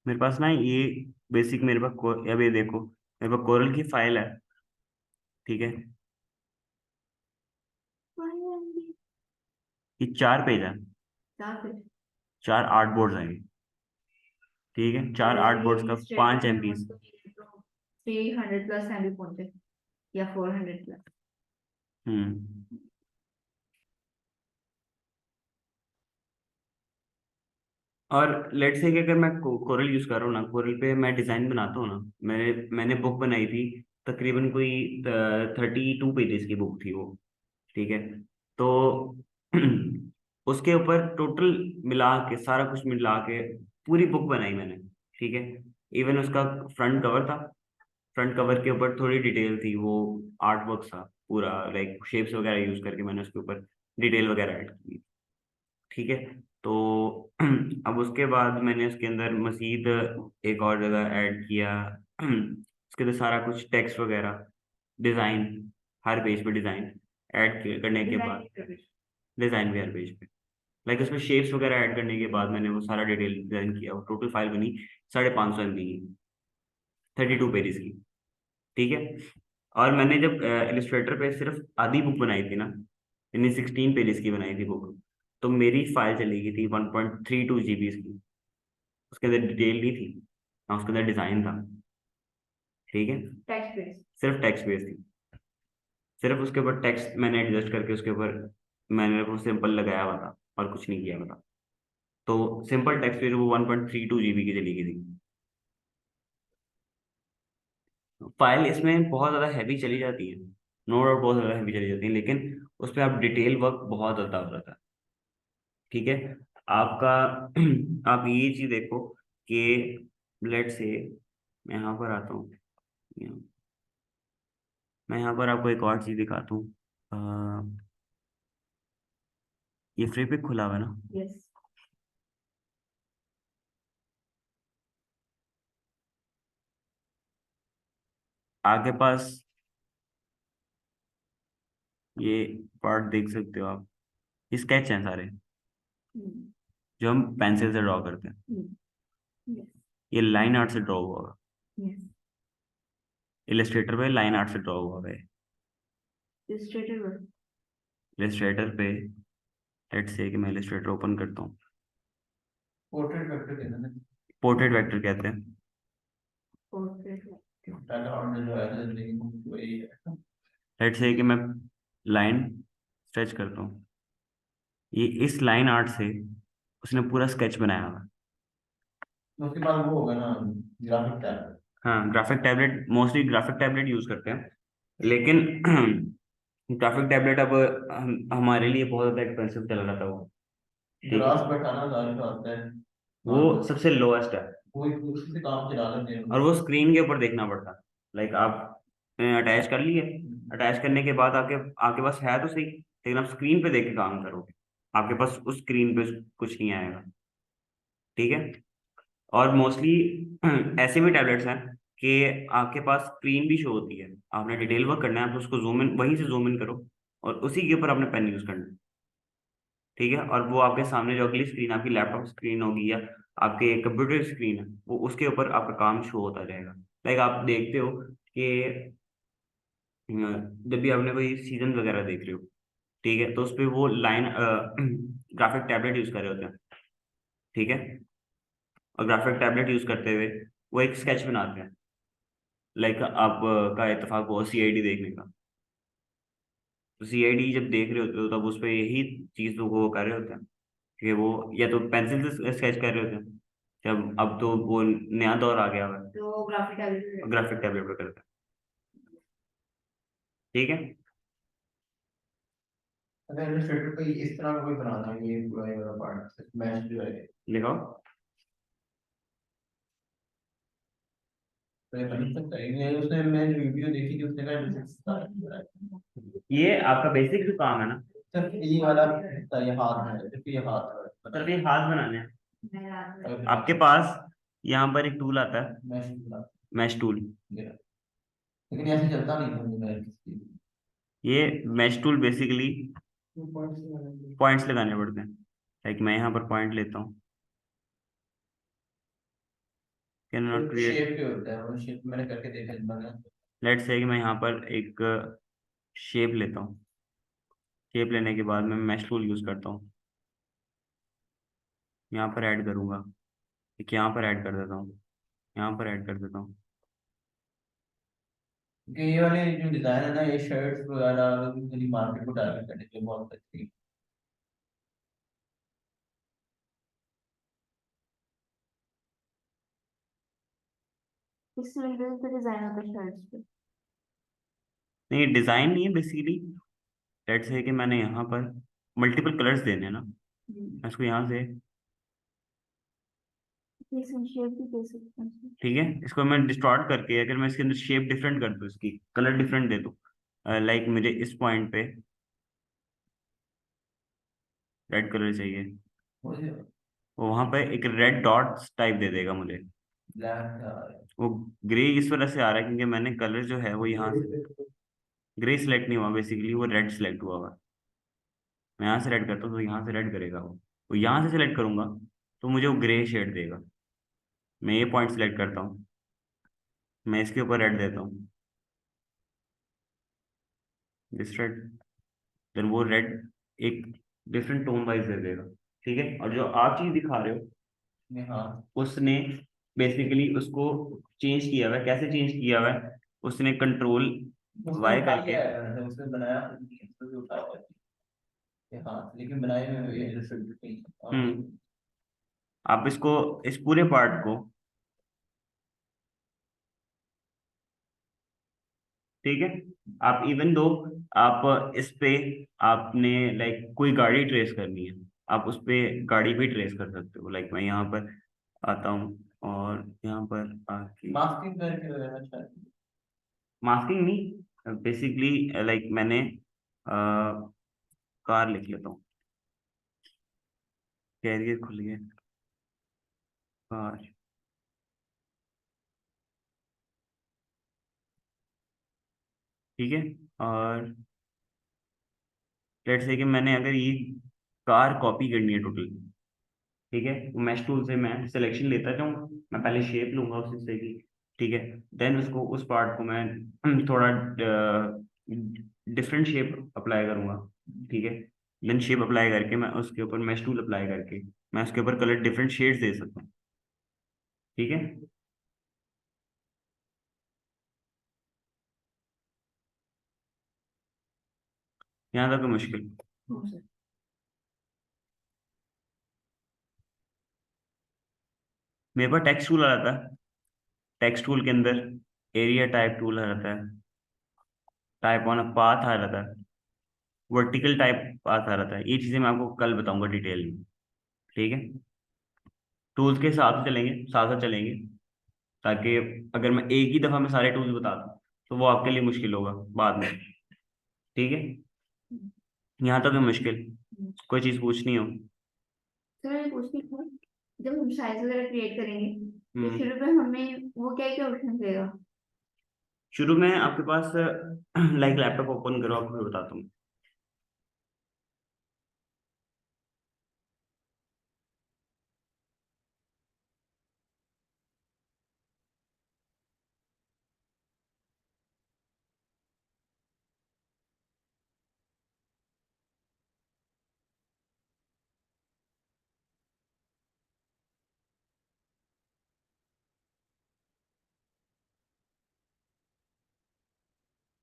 मेरे पास ना ये बेसिक, मेरे पास अब ये देखो, मेरे पास कोरल की फाइल है, ठीक है। ये 4 पेज है, 4 आर्टबोर्ड्स हैं ये, ठीक है। 4 आर्टबोर्ड्स का 5 MB। 300+ MB पहुंचे या 400+। हम्म। और लेट से कि अगर मैं कोरल यूज कर रहा हूँ ना, कोरल पे मैं डिजाइन बनाता हूँ ना, मैंने बुक बनाई थी, तकरीबन कोई 32 पेजेस की बुक थी वो, ठीक है। तो उसके ऊपर टोटल मिला के, सारा कुछ मिला के पूरी बुक बनाई मैंने, ठीक है। इवन उसका फ्रंट कवर था, फ्रंट कवर के ऊपर थोड़ी डिटेल थी, वो आर्ट वर्क था पूरा, लाइक शेप्स वगैरह यूज करके मैंने उसके ऊपर डिटेल वगैरह ऐड की, ठीक है। तो अब उसके बाद मैंने उसके अंदर मजीद एक और जगह ऐड किया। उसके अंदर सारा कुछ टेक्स्ट वगैरह, डिज़ाइन, हर पेज पे डिज़ाइन ऐड करने के बाद, डिज़ाइन भी हर पेज पे, लाइक उसमें शेप्स वगैरह ऐड करने के बाद मैंने वो सारा डिटेल डिज़ाइन किया। वो टोटल फाइल बनी 550 MB की, 32 पेजेस की, ठीक है। और मैंने जब इलिस्ट्रेटर पे सिर्फ आधी बुक बनाई थी ना, यानी 16 पेजेस की बनाई थी बुक, तो मेरी फाइल चली गई थी 1.32 GB की। उसके अंदर डिटेल नहीं थी ना, उसके अंदर डिजाइन था, ठीक है। Text base. सिर्फ टेक्स्ट बेस थी, सिर्फ उसके ऊपर टेक्स्ट मैंने एडजस्ट करके उसके ऊपर मैंने वो सिंपल लगाया हुआ था, और कुछ नहीं किया हुआ था। तो सिंपल टेक्स्ट बेस वो 1.32 GB की चली गई थी। फाइल इसमें बहुत ज्यादा हैवी चली जाती है, नो डाउट बहुत ज्यादा हैवी चली जाती है, लेकिन उस पर आप डिटेल वर्क बहुत ज्यादा हो जाता है, ठीक है। आपका आप ये चीज देखो कि लेट से मैं यहाँ पर आता हूँ, मैं यहाँ पर आपको एक और चीज दिखाता हूँ। ये फ्री पिक खुला हुआ है ना। यस। आगे पास ये पार्ट देख सकते हो आप, ये स्केच हैं सारे जो हम पेंसिल से ड्रॉ करते हैं। यस। ये लाइन आर्ट से ड्रॉ हुआ होगा, यस। इलस्ट्रेटर पे लाइन आर्ट से ड्रॉ हुआ है। Illustrator work. इलस्ट्रेटर पे लेट्स से कि मैं इलस्ट्रेटर ओपन करता हूँ, पोर्ट्रेट करके देना है। पोर्ट्रेट वेक्टर कहते हैं। पोर्ट्रेट। पहला ऑर्डर जो है लेकिन वही है। लेट्स से कि मैं लाइन स्ट्रेच करता हूँ, ये इस लाइन आर्ट से उसने पूरा स्केच बनाया हुआ है। तो उसके बाद वो होगा ना, ग्राफिक टैब। हाँ, graphic tablet, mostly graphic tablet use करते हैं, लेकिन ग्राफिक टैबलेट अब हमारे लिए बहुत ज्यादा एक्सपेंसिव चल रहा था वो, ठीक है। ग्रास बैठाना हजार का आता है। वो सबसे लोएस्ट है, कोई उसी से काम चला लेते हैं। और वो स्क्रीन के ऊपर देखना पड़ता है। लाइक आप अटैच कर लिए, अटैच करने के बाद आपके आपके पास है तो सही, लेकिन आप स्क्रीन पे देख के काम करोगे, आपके पास उस स्क्रीन पे कुछ नहीं आएगा, ठीक है। और मोस्टली ऐसे भी टैबलेट्स हैं कि आपके पास स्क्रीन भी शो होती है, आपने डिटेल वर्क करना है तो उसको जूम इन, वहीं से जूम इन करो, और उसी के ऊपर आपने पेन यूज करना है, ठीक है। और वो आपके सामने जो अगली स्क्रीन, आपकी लैपटॉप स्क्रीन होगी या आपके कंप्यूटर स्क्रीन है, वो उसके ऊपर आपका काम शो होता रहेगा। लाइक आप देखते हो कि जब भी आपने कोई सीजन वगैरह देख रहे हो, ठीक है, तो उस पे वो लाइन ग्राफिक टैबलेट यूज कर रहे होते हैं, ठीक है। और ग्राफिक टैबलेट यूज करते हुए वो एक स्केच बनाते हैं, लाइक आप का इत्तेफाक हुआ CID देखने का, तो CID जब देख रहे होते हो तब उस पर यही चीज तो वो कर रहे होते हैं कि वो या तो पेंसिल से स्केच कर रहे होते हैं, जब अब तो वो नया दौर आ गया हुआ है, तो ग्राफिक टैबलेट। ग्राफिक टैबलेट पर करते हैं। ठीक है। अगर इलस्ट्रेटर को इस तरह का कोई बनाना है, ये पूरा ये वाला पार्ट मैच जो है, लिखो। तो ये बन सकता है। ये उसने मैंने वीडियो देखी थी, उसने कहा ये आपका बेसिक जो काम है ना, सिर्फ ये वाला हिस्सा, ये हाथ है, सिर्फ ये हाथ है, सिर्फ ये हाथ बनाने हैं। मैं आपके पास यहाँ पर एक टूल आता है, मैश मैश टूल। लेकिन ऐसे चलता नहीं था मुझे किसी ये mash tool basically points points लगाने पड़ते हैं। लाइक मैं यहाँ पर पॉइंट लेता हूँ, कैन नॉट क्रिएट। शेप पे होता है, वो शेप मैंने करके देखा है मैंने। लेट्स से कि मैं यहाँ पर एक शेप लेता हूँ। शेप लेने के बाद मैं मैश टूल यूज करता हूँ, यहाँ पर ऐड करूंगा, एक यहाँ पर ऐड कर देता हूँ, यहाँ पर ऐड कर देता हूँ। कि ये वाले जो डिजाइन है ना, ये शर्ट्स वगैरह मेरी मार्केट को टारगेट करने के लिए बहुत अच्छी है। इस लेवल पे डिजाइन होता है शर्ट्स पे। नहीं, डिजाइन नहीं है बेसिकली। लेट्स से कि मैंने यहाँ पर मल्टीपल कलर्स देने हैं ना, मैं इसको यहाँ से, इसमें शेप भी दे सकते हैं। ठीक है, इसको मैं डिस्टॉर्ट करके अगर मैं इसके अंदर शेप डिफरेंट कर दूँ, इसकी कलर डिफरेंट दे दूँ, लाइक मुझे इस पॉइंट पे रेड कलर चाहिए, मुझे वो वहां पे एक रेड डॉट्स टाइप दे देगा मुझे। ब्लैक वो ग्रे इस वजह से आ रहा है क्योंकि मैंने कलर जो है वो यहाँ से ग्रे सिलेक्ट नहीं हुआ, बेसिकली वो रेड सिलेक्ट हुआ हुआ है। मैं यहाँ से रेड करता हूँ तो यहाँ से रेड करेगा वो यहाँ से सिलेक्ट करूंगा तो मुझे वो ग्रे शेड देगा। मैं ये पॉइंट सिलेक्ट करता हूँ, मैं इसके ऊपर रेड देता हूँ, दिस रेड, देन वो रेड एक डिफरेंट टोन वाइज दे देगा। ठीक है, और जो आप चीज दिखा रहे हो में। हाँ, उसने बेसिकली उसको चेंज किया हुआ है। कैसे चेंज किया हुआ है? उसने कंट्रोल उसने वाई उठा करके, लिया है, उसने बनाया उसने उठा हुआ है ये। हाँ, लेकिन बनाए में ये इलस्ट्रेटर नहीं है। और ये आप इसको, इस पूरे पार्ट को, ठीक है, आप इवन दो आप इस पे आपने लाइक कोई गाड़ी ट्रेस करनी है, आप उस पे गाड़ी भी ट्रेस कर सकते हो। लाइक मैं यहाँ पर आता हूँ और यहाँ पर आके मास्किंग करके वगैरह शायद। मास्किंग नहीं, बेसिकली लाइक मैंने कार लिख लेता हूँ, कैरियर खुल गया, कार, ठीक है। और लेट्स से कि मैंने अगर ये कार कॉपी करनी है टोटल, ठीक है, वो मैश टूल से मैं सिलेक्शन लेता जाऊँ, मैं पहले शेप लूंगा उस हिस्से की, ठीक है, देन उसको उस पार्ट को मैं थोड़ा डिफरेंट शेप अप्लाई करूंगा, ठीक है, देन शेप अप्लाई करके मैं उसके ऊपर मैश टूल अप्लाई करके मैं उसके ऊपर कलर डिफरेंट शेड्स दे सकता हूँ। ठीक है, यहाँ तक कोई मुश्किल? मेरे पास टेक्स्ट टूल आ जाता है, टेक्स्ट टूल के अंदर एरिया टाइप टूल आ जाता है, टाइप ऑन अ पाथ आ जाता है, वर्टिकल टाइप पाथ आ जाता है। ये चीजें मैं आपको कल बताऊंगा डिटेल में, ठीक है। टूल्स के साथ चलेंगे, साथ साथ चलेंगे, ताकि अगर मैं एक ही दफा में सारे टूल्स बता दूं तो वो आपके लिए मुश्किल होगा बाद में, ठीक है। यहाँ तक है मुश्किल? कोई चीज पूछनी हो? सर मैं पूछती हूँ, जब हम साइज वगैरह क्रिएट करेंगे तो हम्म, शुरू में हमें वो क्या क्या ऑप्शन देगा? शुरू में आपके पास लाइक लैपटॉप ओपन करो, आपको मैं बताता हूँ।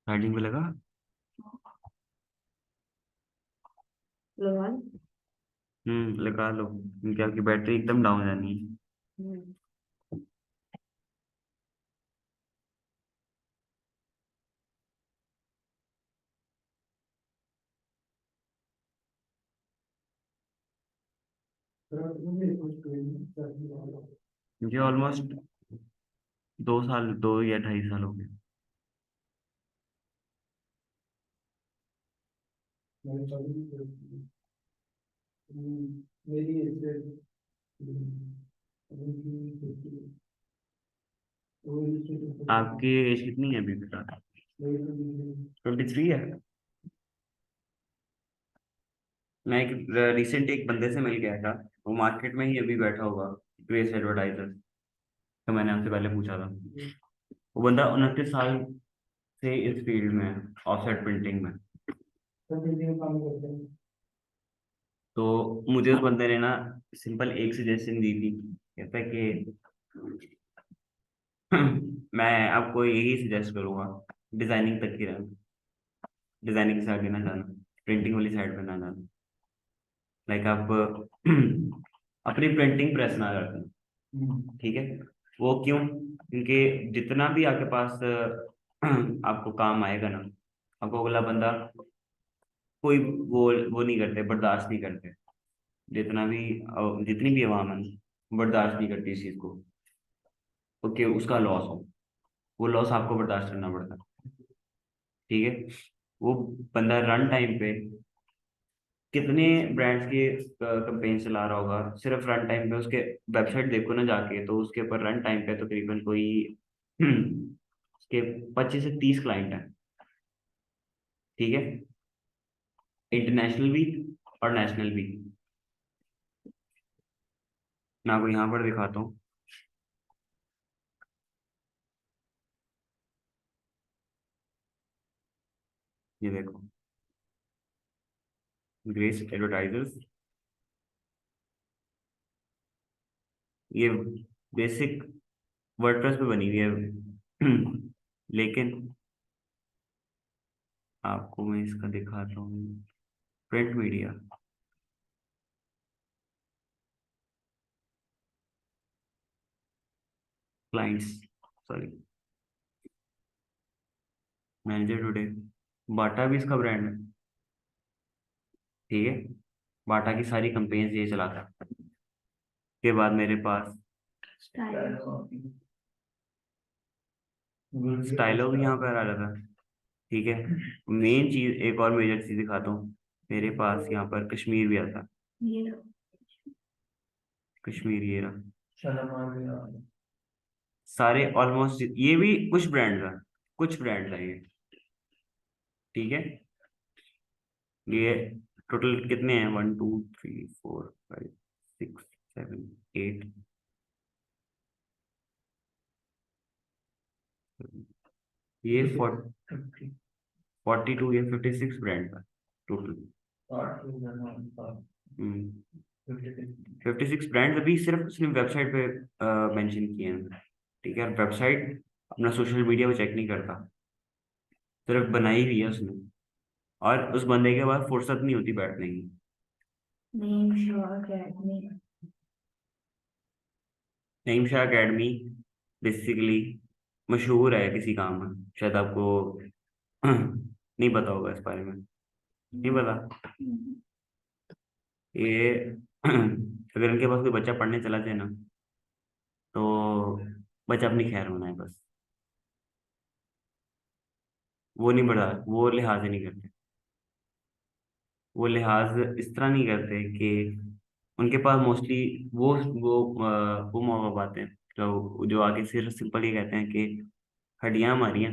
चार्जिंग पे लगा? लोहाल। लगा लो क्योंकि आपकी बैटरी एकदम डाउन जानी है। मुझे ऑलमोस्ट 2 साल, 2 या 2.5 साल हो गए। आपकी एज कितनी है अभी फिलहाल? 23 है। मैं एक रिसेंट एक बंदे से मिल गया था, वो मार्केट में ही अभी बैठा हुआ, ग्रेस एडवर्टाइजर। तो मैंने आपसे पहले पूछा था, वो बंदा 29 साल से इस फील्ड में है, ऑफसेट प्रिंटिंग में। तो मुझे उस बंदे ने ना सिंपल एक सजेशन दी थी, कहता है कि मैं आपको यही सजेस्ट करूंगा, डिजाइनिंग तक की रहना, डिजाइनिंग से आगे ना जाना, प्रिंटिंग वाली साइड पे ना जाना। लाइक आप अपनी प्रिंटिंग प्रेस ना रखना, ठीक है? वो क्यों? क्योंकि जितना भी आपके पास आपको काम आएगा ना, आपको अगला बंदा कोई वो नहीं करते, बर्दाश्त नहीं करते। जितना भी जितनी भी आवाम है बर्दाश्त नहीं करती इस चीज को, ओके उसका लॉस हो, वो लॉस आपको बर्दाश्त करना पड़ता है, ठीक है? वो बंदा रन टाइम पे कितने ब्रांड्स के कंपेन चला रहा होगा, सिर्फ रन टाइम पे उसके वेबसाइट देखो ना जाके, तो उसके ऊपर रन टाइम पे तकरीबन कोई उसके 25 से 30 क्लाइंट हैं, ठीक है? इंटरनेशनल भी और नेशनल भी। मैं आपको यहाँ पर दिखाता हूँ, ये देखो, ग्रेस एडवर्टाइजर्स। ये बेसिक वर्डप्रेस पे बनी हुई है लेकिन आपको मैं इसका दिखाता हूँ, print media, clients, sorry, manager today, Bata भी इसका ब्रांड है, ठीक है? बाटा की सारी कंपेन्स ये चलाता है। के बाद मेरे पास स्टाइलो भी यहाँ पर आ रहा था, ठीक है? मेन चीज, एक और मेजर चीज दिखाता हूँ, मेरे पास यहाँ पर कश्मीर भी आता है, कश्मीर ये रहा। सारे ऑलमोस्ट, ये भी कुछ ब्रांड है, कुछ ब्रांड है ये, ठीक है? ये टोटल कितने हैं? 1 2 3 4 5 6 7 8, ये 42 या 56 ब्रांड का टोटल। 56 ब्रांड अभी सिर्फ उसने वेबसाइट पे मेंशन किए हैं, ठीक है? वेबसाइट अपना सोशल मीडिया पे चेक नहीं करता, सिर्फ बनाई हुई है उसने, और उस बंदे के बाद फुर्सत नहीं होती बैठने की। नईम शाह अकेडमी बेसिकली मशहूर है किसी काम में, शायद आपको नहीं पता होगा इस बारे में, नहीं पता? ये अगर इनके पास कोई बच्चा पढ़ने चला जाए ना, तो बच्चा अपनी खैर बनाए बस, वो नहीं बढ़ा, वो लिहाज ही नहीं करते, वो लिहाज इस तरह नहीं करते कि उनके पास मोस्टली वो माँ बाप आते हैं जो आगे सिर्फ सिंपल ही कहते हैं कि हड्डियां हमारी हैं,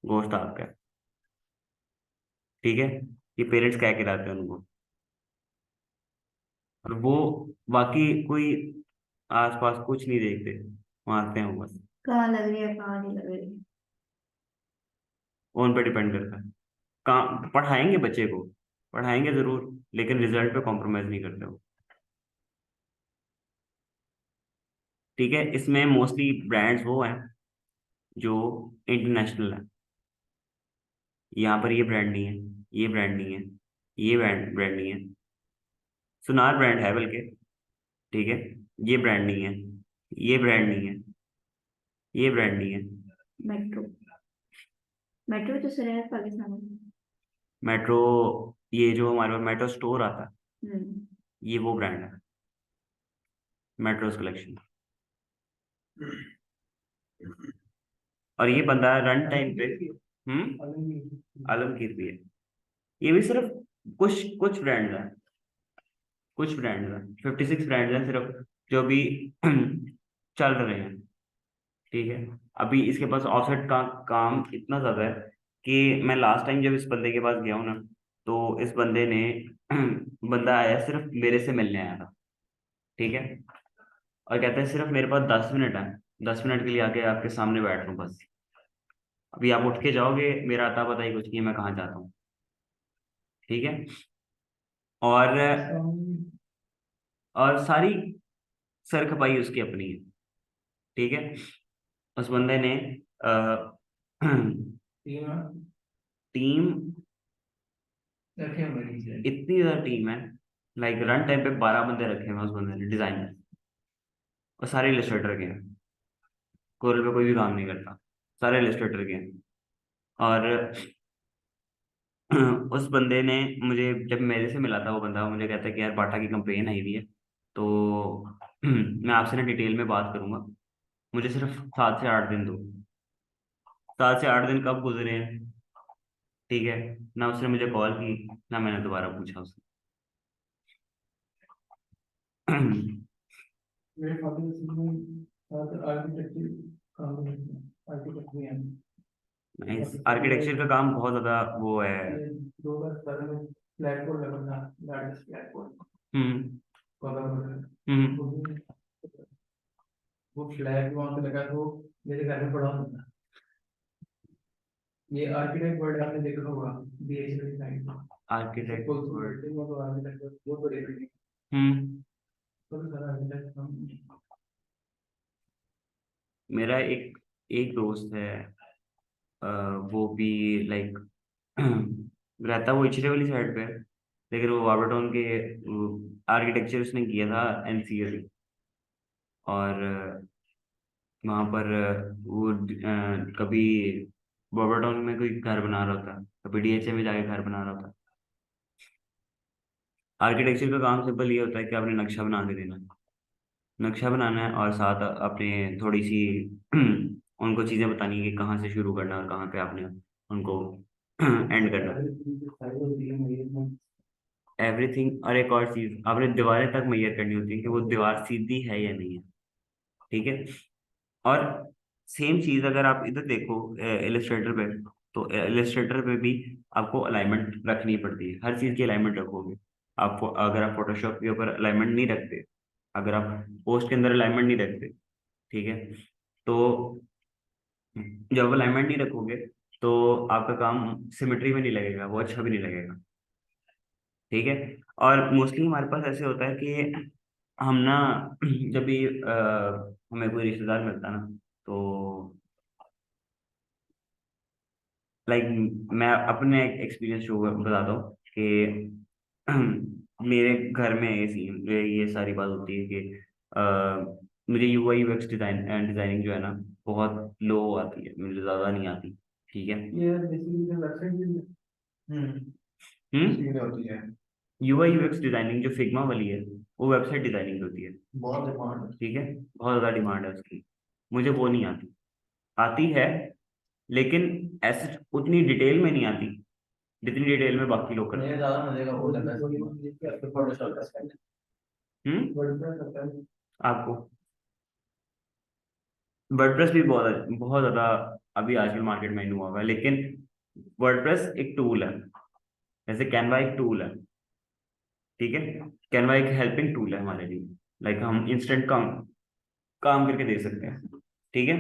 गोश्त आपका है, ठीक है? ये पेरेंट्स कह के लाते हैं उनको, और वो बाकी कोई आसपास कुछ नहीं देखते, मारते हैं वो बस। कहाँ लग रही है कहाँ नहीं लग रही। वो उन पर डिपेंड करता है। काम पढ़ाएंगे बच्चे को, पढ़ाएंगे जरूर, लेकिन रिजल्ट पे कॉम्प्रोमाइज नहीं करते वो, ठीक है? इसमें मोस्टली ब्रांड्स वो हैं जो इंटरनेशनल है। यहाँ पर ये ब्रांड नहीं है, ये ब्रांड नहीं है, ये ब्रांड नहीं है, सुनार ब्रांड है बल्कि, ठीक है? ये ब्रांड नहीं है, ये ब्रांड नहीं है, ये ब्रांड नहीं है। मेट्रो, मेट्रो तो सर है पाकिस्तान में। मेट्रो, ये जो हमारे पास मेट्रो स्टोर आता है, हम्म। ये वो ब्रांड है, मेट्रोस कलेक्शन। और ये बंदा रन टाइम पे आलमगीर भी है। ये भी सिर्फ कुछ कुछ ब्रांड है, कुछ ब्रांड है, 56 ब्रांड है सिर्फ जो भी चल रहे हैं। ठीक है, अभी इसके पास ऑफसेट का काम इतना ज्यादा है कि मैं लास्ट टाइम जब इस बंदे के पास गया हूँ ना, तो इस बंदे ने बंदा आया सिर्फ मेरे से मिलने आया था। ठीक है, और कहते हैं सिर्फ मेरे पास 10 मिनट है, 10 मिनट के लिए आके आपके सामने बैठ लूँ बस। अभी आप उठ के जाओगे, मेरा अता पता ही कुछ नहीं है, मैं कहाँ जाता हूँ। ठीक है, और सारी सर खपाई उसकी अपनी है। ठीक है, उस बंदे ने टीम इतनी ज्यादा टीम है, लाइक रन टाइम पे 12 बंदे रखे हैं उस बंदे ने, डिजाइनर, और सारे इलस्ट्रेटर के हैं। कोरल पे कोई भी काम नहीं करता, सारे इलस्ट्रेटर के हैं। और उस बंदे ने मुझे, जब मेरे से मिला था वो बंदा, मुझे कहता है कि यार बाटा की कंप्लेन आई हुई है, तो मैं आपसे ना डिटेल में बात करूंगा, मुझे सिर्फ 7 से 8 दिन दो। 7 से 8 दिन कब गुजरे हैं, ठीक है, ना उसने मुझे कॉल की, ना मैंने दोबारा पूछा उससे। मेरे फादर आर्किटेक्चर काम करते हैं, आर्किटेक्ट भी हैं। आर्किटेक्चर का काम बहुत ज्यादा वो है। ये 2017 में फ्लैट बोर्ड लगा था, लार्जेस्ट फ्लैट बोर्ड हम्म कोलापुर में। हम्म वो फ्लैट वहां पे लगा, तो मेरे घर में पड़ा होता था। ये आर्किटेक्ट वर्ड आपने देखा होगा, BHEL design, architect word. Building वो तो आर्किटेक्ट बहुत बड़ी बिल्डिंग, हम्म तो सारा आर्किटेक्ट काम। मेरा एक एक दोस्त है, अ, वो भी लाइक रहता वो इचरे वाली साइड पे है, लेकिन वो वाटरटाउन के आर्किटेक्चर उसने किया था एनसीए से। और वहाँ पर वो कभी वाटरटाउन में कोई घर बना रहा था, कभी डीएचए में जाके घर बना रहा था। आर्किटेक्चर का काम सिंपल ये होता है कि आपने नक्शा बना के देना है, नक्शा बनाना है, और साथ अपने थोड़ी सी उनको चीजें बतानी है कि कहाँ से शुरू करना है और कहाँ पे आपने उनको एंड करना है। एवरीथिंग। और एक और चीज, आपने दीवारें तक मैयर करनी होती है कि वो दीवार सीधी है या नहीं है। ठीक है, और सेम चीज अगर आप इधर देखो इलस्ट्रेटर पे, तो इलस्ट्रेटर पे भी आपको अलाइनमेंट रखनी पड़ती है, हर चीज की अलाइनमेंट रखोगे। आप अगर आप फोटोशॉप के ऊपर अलाइनमेंट नहीं रखते, अगर आप पोस्ट के अंदर अलाइनमेंट नहीं रखते, ठीक है, तो जब अलाइनमेंट नहीं रखोगे तो आपका काम सिमेट्री में नहीं लगेगा, वो अच्छा भी नहीं लगेगा। ठीक है, और मोस्टली हमारे पास ऐसे होता है कि हम ना जब भी हमें कोई रिश्तेदार मिलता है ना, तो लाइक मैं अपने एक्सपीरियंस शो बताता हूँ कि मेरे घर में ये सारी बात होती है कि मुझे यूआई यूएक्स डिजाइनिंग जो है ना, बहुत लो आती है, मुझे ज्यादा नहीं आती। ठीक है, ये बेसिकली वेबसाइट भी सीखनी होती है, यूआई यूएक्स डिजाइनिंग जो फिग्मा वाली है, वो वेबसाइट डिजाइनिंग होती है। बहुत डिमांड है। ठीक है, बहुत ज्यादा डिमांड है उसकी, मुझे वो नहीं आती। आती है, लेकिन ऐसे उतनी डिटेल में नहीं आती जितनी डिटेल में बाकी लोग करते मुझे हैं। ज्यादा मजे का वो लगा है फोटोशॉप का स्टाइल। हम्म वर्डप्रेस होता है। आपको वर्डप्रेस भी बहुत बहुत ज्यादा अभी आजकल मार्केट में इन हुआ हुआ है, लेकिन वर्डप्रेस एक टूल है, जैसे कैनवा एक टूल है। ठीक है, कैनवा एक हेल्पिंग टूल है हमारे लिए, लाइक हम इंस्टेंट काम काम करके दे सकते हैं। ठीक है,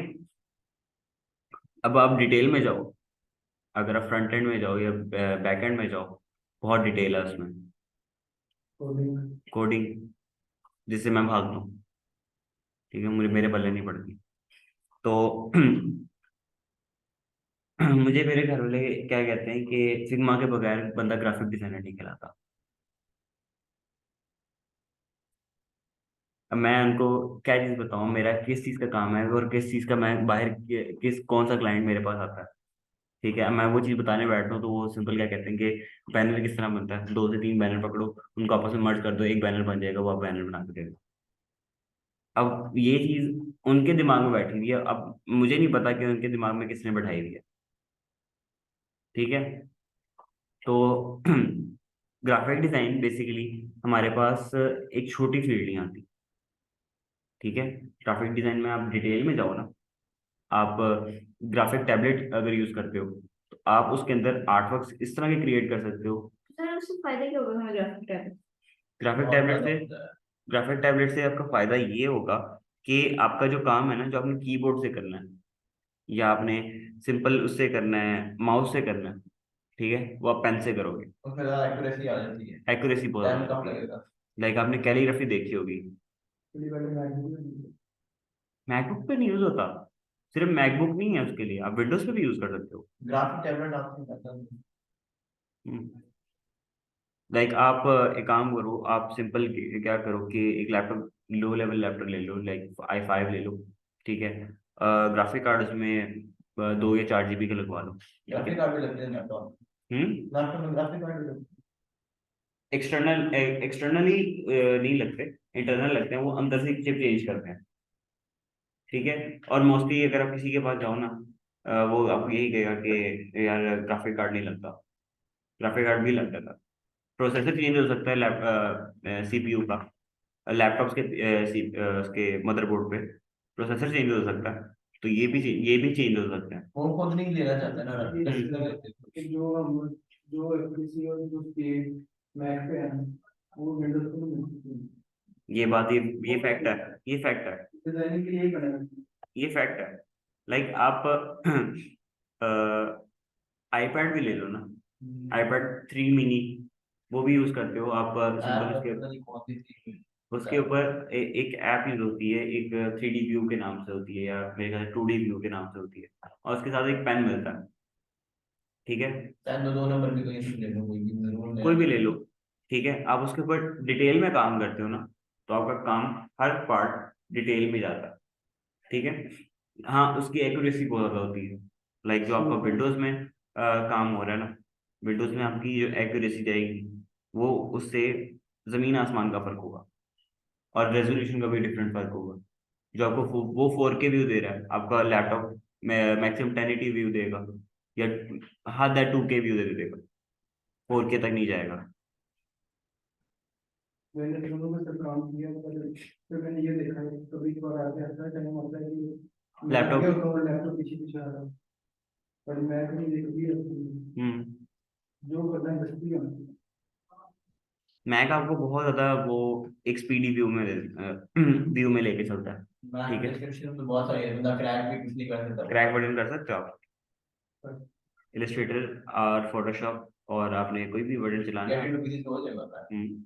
अब आप डिटेल में जाओ, अगर आप फ्रंट एंड में जाओ या बैक एंड में जाओ, बहुत डिटेल है उसमें, कोडिंग, जिससे मैं भाग दूँ। ठीक है, मुझे मेरे पल्ले नहीं पड़ती। तो मुझे मेरे घर वाले क्या कहते हैं कि फिग्मा के बगैर बंदा ग्राफिक डिजाइनर नहीं कहलाता। अब मैं उनको क्या चीज बताऊं, मेरा किस चीज का काम है और किस चीज का मैं बाहर किस कौन सा क्लाइंट मेरे पास आता है। ठीक है, अब मैं वो चीज बताने बैठता हूँ तो वो सिंपल क्या कहते हैं कि बैनर किस तरह बनता है, 2 से 3 बैनर पकड़ो, उनको आपस में मर्ज कर दो, एक बैनर बन जाएगा, वो आप बैनर बना के दे दो। अब ये चीज उनके दिमाग में बैठी हुई है, अब मुझे नहीं पता कि उनके दिमाग में किसने बैठाई हुई है। ठीक है। तो ग्राफिक डिजाइन बेसिकली हमारे पास एक छोटी फील्ड नहीं आती। ठीक है। ग्राफिक डिजाइन में आप डिटेल में जाओ ना, आप ग्राफिक टैबलेट अगर यूज करते हो तो आप उसके अंदर आर्ट वर्क इस तरह के क्रिएट कर सकते हो। सर उससे फायदा क्या होगा हमें ग्राफिक टैब? ग्राफिक बहुत टैबलेट फायदा से होता है। ग्राफिक टैबलेट से आपका फायदा ये होगा कि आपका जो काम है ना, जो आपने कीबोर्ड से करना है या आपने सिंपल उससे करना है, माउस से करना है, ठीक है, वो आप पेन से करोगे। उसमें ज़्यादा एक्यूरेसी आ जाती है, एक्यूरेसी बहुत टाइम ज्यादा कम होती है। लगेगा। लाइक आपने कैलीग्राफी देखी होगी। मैकबुक पे नहीं यूज होता। सिर्फ मैकबुक नहीं है उसके लिए, आप विंडोज पे भी यूज कर सकते हो। ग्राफिक टैबलेट आपको पता है। लाइक आप एक काम करो, आप सिंपल क्या करो कि एक लैपटॉप, लो लेवल लैपटॉप ले लो, लाइक i5 ले लो। ठीक है। ग्राफिक कार्ड उसमें 2 या 4 GB का लगवा लो। ठीक ग्राफिक है। कार्ड भी लगते हैं लैपटॉप। हम्म। लैपटॉप में ग्राफिक कार्ड भी लगते एक्सटर्नली नहीं लगते, इंटरनल लगते हैं, वो अंदर से चिप चेंज करते हैं। ठीक है। और मोस्टली अगर आप किसी के पास जाओ ना, वो आपको यही कहेगा कि यार ग्राफिक कार्ड नहीं लगता। ग्राफिक कार्ड भी लगता था। प्रोसेसर चेंज हो सकता है सीपीयू का, लैपटॉप्स के उसके मदरबोर्ड पे प्रोसेसर चेंज हो सकता है, तो ये भी चेंज हो सकता है। हैं। वो खुद नहीं लेना चाहते ना, टेस्ट हम्म। लेते हैं। कि जो हम जो एफपीसी और जो स्पीड मैक पे है वो विंडोज पे नहीं मिलती। ये बात, ये फैक्ट है। ये फैक्ट है। डिजाइनिंग के लिए ही बना है। ये फैक्ट है। लाइक आप आईपैड भी ले लो ना, iPad 3 mini, वो भी यूज करते हो आप। सिंपल ऐप उसके पता नहीं कौन सी थी। उसके ऊपर एक ऐप यूज होती है, एक 3D व्यू के नाम से होती है, या मेरे ख्याल से 2D व्यू के नाम से होती है, और उसके साथ एक पेन मिलता है। ठीक है। चाहे दो दो नंबर भी कहीं से ले लो, कोई भी जरूर कोई नया भी ले ले लो। लो। ठीक है। आप उसके ऊपर डिटेल में काम करते हो ना, तो आपका काम हर पार्ट डिटेल में जाता है। ठीक है। हाँ, उसकी एक्यूरेसी बहुत ज्यादा होती है। लाइक जो आपका विंडोज में काम हो रहा है ना, विंडोज में आपकी जो एक्यूरेसी जाएगी वो उससे जमीन आसमान का फर्क होगा, और रेजोल्यूशन का भी डिफरेंट फर्क होगा। जो आपको वो 4K व्यू दे रहा है, आपका लैपटॉप में मैक्सिमम 1080 व्यू देगा, या हाँ दैट 2K व्यू दे देगा, 4K तक नहीं जाएगा। मैंने दोनों में सब काम किया तो मैंने ये देखा है कभी कभार आगे ऐसा टाइम आता है कि मैं आगे लैपटॉप। होता हूँ लैपटॉप पीछे पीछे आ रहा है पर मैं भी देख भी हम्म। जो करना है बस भी मैक आपको बहुत ज्यादा वो एक स्पीडी व्यू में व्यू में लेके चलता है। मैथ ठीक है। डिस्क्रिप्शन तो बहुत सारी है, बंदा क्रैक भी कुछ नहीं कर सकता क्रैक पूरा। वर्जन कर सकते हो आप, इलस्ट्रेटर और फोटोशॉप, और आपने कोई भी वर्जन चलाना गेट है। इनटू किसी हो जाएगा। हम्म,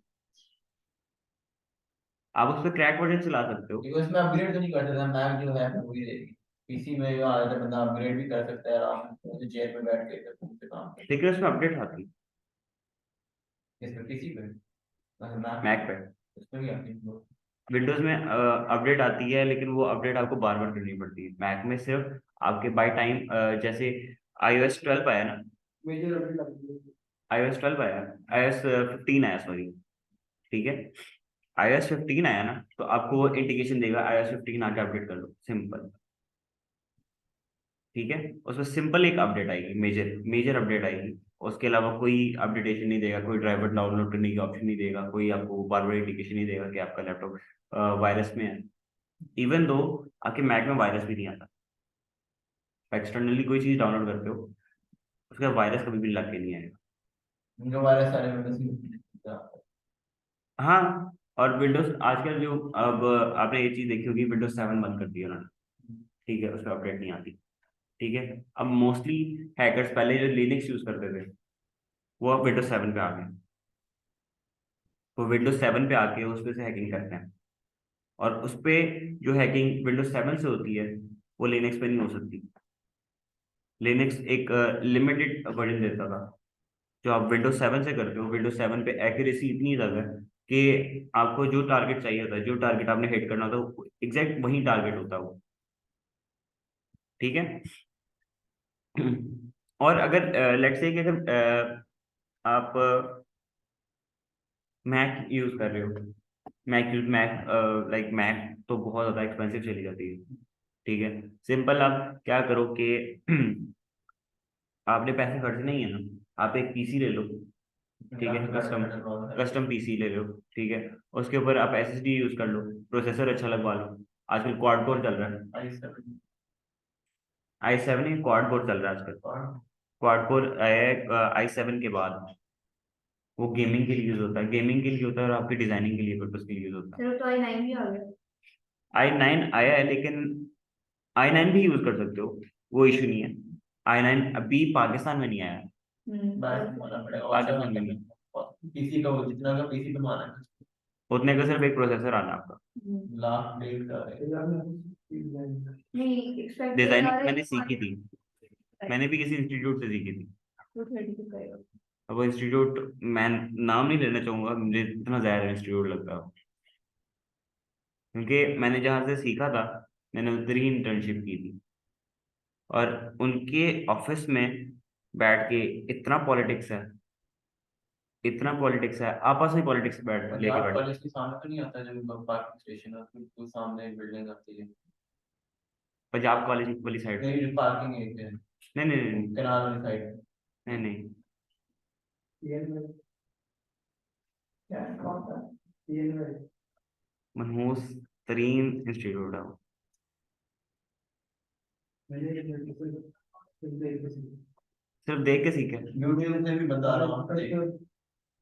आप उस पर क्रैक वर्जन चला सकते हो। क्योंकि उसमें अपग्रेड तो नहीं कर सकता, मैक जो है अपना वही रहेगी। पीसी में जो आता है बंदा अपग्रेड भी कर सकता है आराम से चेयर पे बैठ के सकून से काम कर। लेकिन उसमें अपडेट आती है इसमें पीसी पे मैक मैक पे। उसमें भी आती है। विंडोज में अपडेट आती है, लेकिन वो अपडेट आपको बार बार करनी पड़ती है। मैक में सिर्फ आपके बाय टाइम, जैसे iOS 12 आया ना, मेजर अपडेट लगती है। iOS 12 आया, iOS 15 आया, सॉरी। ठीक है। iOS 15 आया ना, तो आपको वो इंडिकेशन देगा iOS 15 आके अपडेट कर लो, सिंपल। ठीक है। उसमें सिंपल एक अपडेट आएगी, मेजर मेजर अपडेट आएगी। उसके अलावा कोई अपडेटेशन नहीं देगा, कोई ड्राइवर डाउनलोड करने की ऑप्शन नहीं देगा, कोई आपको बार बार इंडिकेशन नहीं देगा कि आपका लैपटॉप वायरस में है। इवन दो आपके मैक में वायरस भी नहीं आता। एक्सटर्नली कोई चीज डाउनलोड करते हो, उसका वायरस कभी भी लग के नहीं आएगा। जो वायरस सारे विंडोज की। हाँ। और विंडोज आजकल जो, अब आपने ये चीज देखी होगी, Windows 7 बंद कर दिया उन्होंने। ठीक है। उस पर अपडेट नहीं आती। ठीक है। अब मोस्टली हैकर्स पहले जो लिनक्स यूज करते थे, वो अब Windows 7 पे आ गए। वो Windows 7 पे आके उस पे से हैकिंग करते हैं, और उस पे जो हैकिंग Windows 7 से होती है, वो लिनक्स पे नहीं हो सकती। लिनक्स एक लिमिटेड वर्जन देता था। जो आप Windows 7 से करते हो, Windows 7 पे एक्यूरेसी इतनी ज्यादा है कि आपको जो टारगेट चाहिए होता है, जो टारगेट आपने हिट करना होता है, एग्जैक्ट वही टारगेट होता है वो। ठीक है। और अगर लेट्स से कि अगर आप मैक यूज कर रहे हो, मैक मैक तो बहुत ज्यादा एक्सपेंसिव चली जाती है। ठीक है, सिंपल आप क्या करो कि आपने पैसे खर्च नहीं है ना, आप एक पीसी ले लो। ठीक है, कस्टम पीसी ले लो। ठीक है, उसके ऊपर आप एसएसडी यूज कर लो, प्रोसेसर अच्छा लगवा लो। आजकल क्वाड कोर चल रहा है, i7 क्वाड कोर चल रहा है आजकल। क्वाड कोर आया है i7 के बाद। वो गेमिंग के लिए यूज होता है, गेमिंग के लिए होता है, और आपकी डिजाइनिंग के लिए पर्पज के लिए यूज होता है। चलो तो i9 भी आ गया। i9 आया है, लेकिन i9 भी यूज कर सकते हो, वो इशू नहीं है। i9 अभी पाकिस्तान में नहीं आया, बाहर से मंगाना पड़ेगा, और पाकिस्तान शायद में नहीं। पीसी का वो जितना का पीसी बनवाना है उतने का सिर्फ एक प्रोसेसर आना आपका। लाख डेढ़ का है। नहीं एक्सपेक्ट डिजाइनिंग मैंने सीखी थी, मैंने भी किसी इंस्टीट्यूट से सीखी थी। 232 का। अब वो इंस्टीट्यूट मैं नाम नहीं लेना चाहूंगा, मुझे इतना ज्यादा इंस्टीट्यूट लगता है, क्योंकि मैंने जहाँ से सीखा था मैंने उधर ही इंटर्नशिप की थी। और उनके ऑफिस में बैठ के इतना पॉलिटिक्स है, इतना पॉलिटिक्स है, आपस में पॉलिटिक्स बैठ लेके पंजाब बैठे। कॉलेज के सामने तो नहीं आता जब पार्किंग स्टेशन है बिल्कुल सामने एक बिल्डिंग आती है। पंजाब कॉलेज वाली साइड। नहीं पार्किंग एरिया है नहीं नहीं नहीं कैनाल वाली साइड। नहीं नहीं। क्या कौन सा मनहूस तरीन इंस्टीट्यूट है वो। सिर्फ देख के सीखे। यूट्यूब से भी बंदा आराम से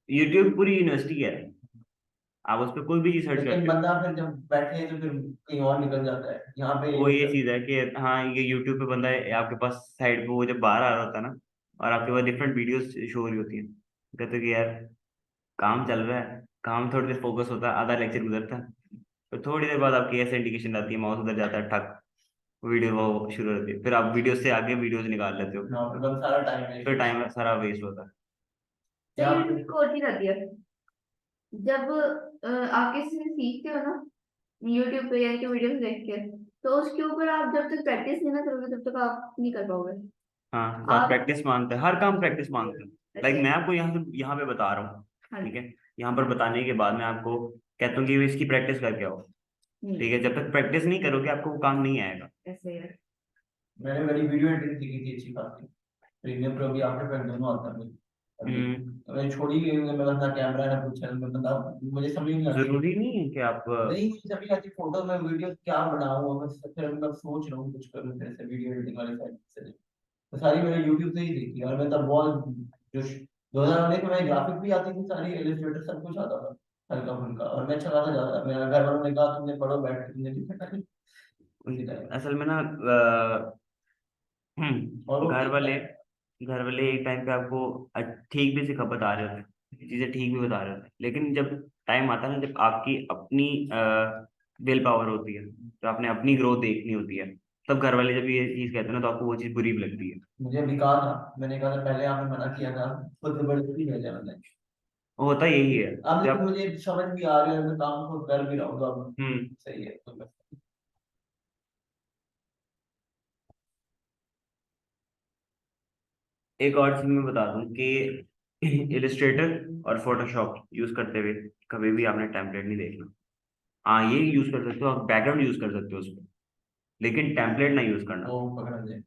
यूट्यूब पूरी यूनिवर्सिटी है, आप उस पर कोई भी चीज सर्च लेकिन करते हो। बंदा फिर जब बैठे तो फिर कहीं और निकल जाता है यहाँ पे वो ये चीज है कि हाँ, ये यूट्यूब पे बंदा है आपके पास साइड पे, वो जब बाहर आ रहा होता है ना, और आपके पास डिफरेंट वीडियोस शो हो रही होती है, कहते हो कि यार काम चल रहा है, काम थोड़ी देर फोकस होता है, आधा लेक्चर गुजरता है, तो थोड़ी देर बाद आपकी ऐसे इंडिकेशन आती है, माउस उधर जाता है, ठक वीडियो वो शुरू होती है, फिर आप वीडियो से आगे वीडियोस निकाल लेते हो, यहाँ पे बस सारा टाइम फिर वेस्ट टाइम सारा वेस्ट होता है। यहाँ चलिए एक और चीज आती है। जब आप किसी से सीखते हो ना यूट्यूब पे या कि वीडियोस देख के, तो उसके ऊपर आप जब तक प्रैक्टिस नहीं ना करोगे तब तक आप नहीं कर पाओगे। हाँ, तो आप आप प्रैक्टिस मांगते हैं, हर काम प्रैक्टिस मांगते हैं। लाइक मैं आपको यहाँ पे बता रहा हूँ, हाँ ठीक है, यहाँ पर बताने के बाद मैं आपको कहता हूँ कि इसकी प्रैक्टिस करके आओ। ठीक है, जब तक प्रैक्टिस नहीं करोगे आपको वो काम नहीं आएगा। ऐसे है। मैंने मेरी वीडियो एडिटिंग सीखी थी अच्छी खासी प्रीमियम प्रो भी आफ्टर इफेक्ट दोनों आता है मुझे अभी। तो मैंने छोड़ी गई मैं बंदा कैमरा ना कुछ है मैं बंदा मुझे समझ नहीं आती जरूरी नहीं है कि आप नहीं मुझे समझ नहीं आती फोटो में वीडियो क्या बनाऊं और बस फिर मैं सोच रहा हूँ कुछ करूँ फिर से वीडियो एडिटिंग वाली साइड से तो सारी मैंने यूट्यूब से ही देखी और मैं तब बहुत जो 2019 में ग्राफिक भी आती थी सारी इलस्ट्रेटर सब कुछ आता था हल्का फुल्का और मैं अच्छा खासा जाता मेरे घर वालों ने कहा तुमने पढ़ो बैठ के तुमने लिखा था उसी तरह असल में ना और वो घर वाले एक टाइम पे आपको ठीक भी सिखा बता रहे होते हैं, चीजें ठीक भी बता रहे होते हैं, लेकिन जब टाइम आता है ना, जब आपकी अपनी विल पावर होती है, तो आपने अपनी ग्रोथ देखनी होती है, तब घर वाले जब ये चीज कहते हैं ना, तो आपको वो चीज बुरी भी लगती है। मुझे अभी कहा था मैंने कहा था पहले आपने मना किया था खुद जबरदस्ती भेजा मैंने वो होता यही है अब लेकिन जब मुझे समझ भी आ रहा है मैं काम को कर भी रहा हूँ तो अब हम्म सही है तो बस एक और चीज मैं बता दूं कि इलिस्ट्रेटर और फोटोशॉप यूज करते हुए कभी भी आपने टेम्पलेट नहीं देखना। हाँ, ये यूज कर सकते हो, आप बैकग्राउंड यूज कर सकते हो उसमें, लेकिन टेम्पलेट ना यूज करना। वो पकड़ ले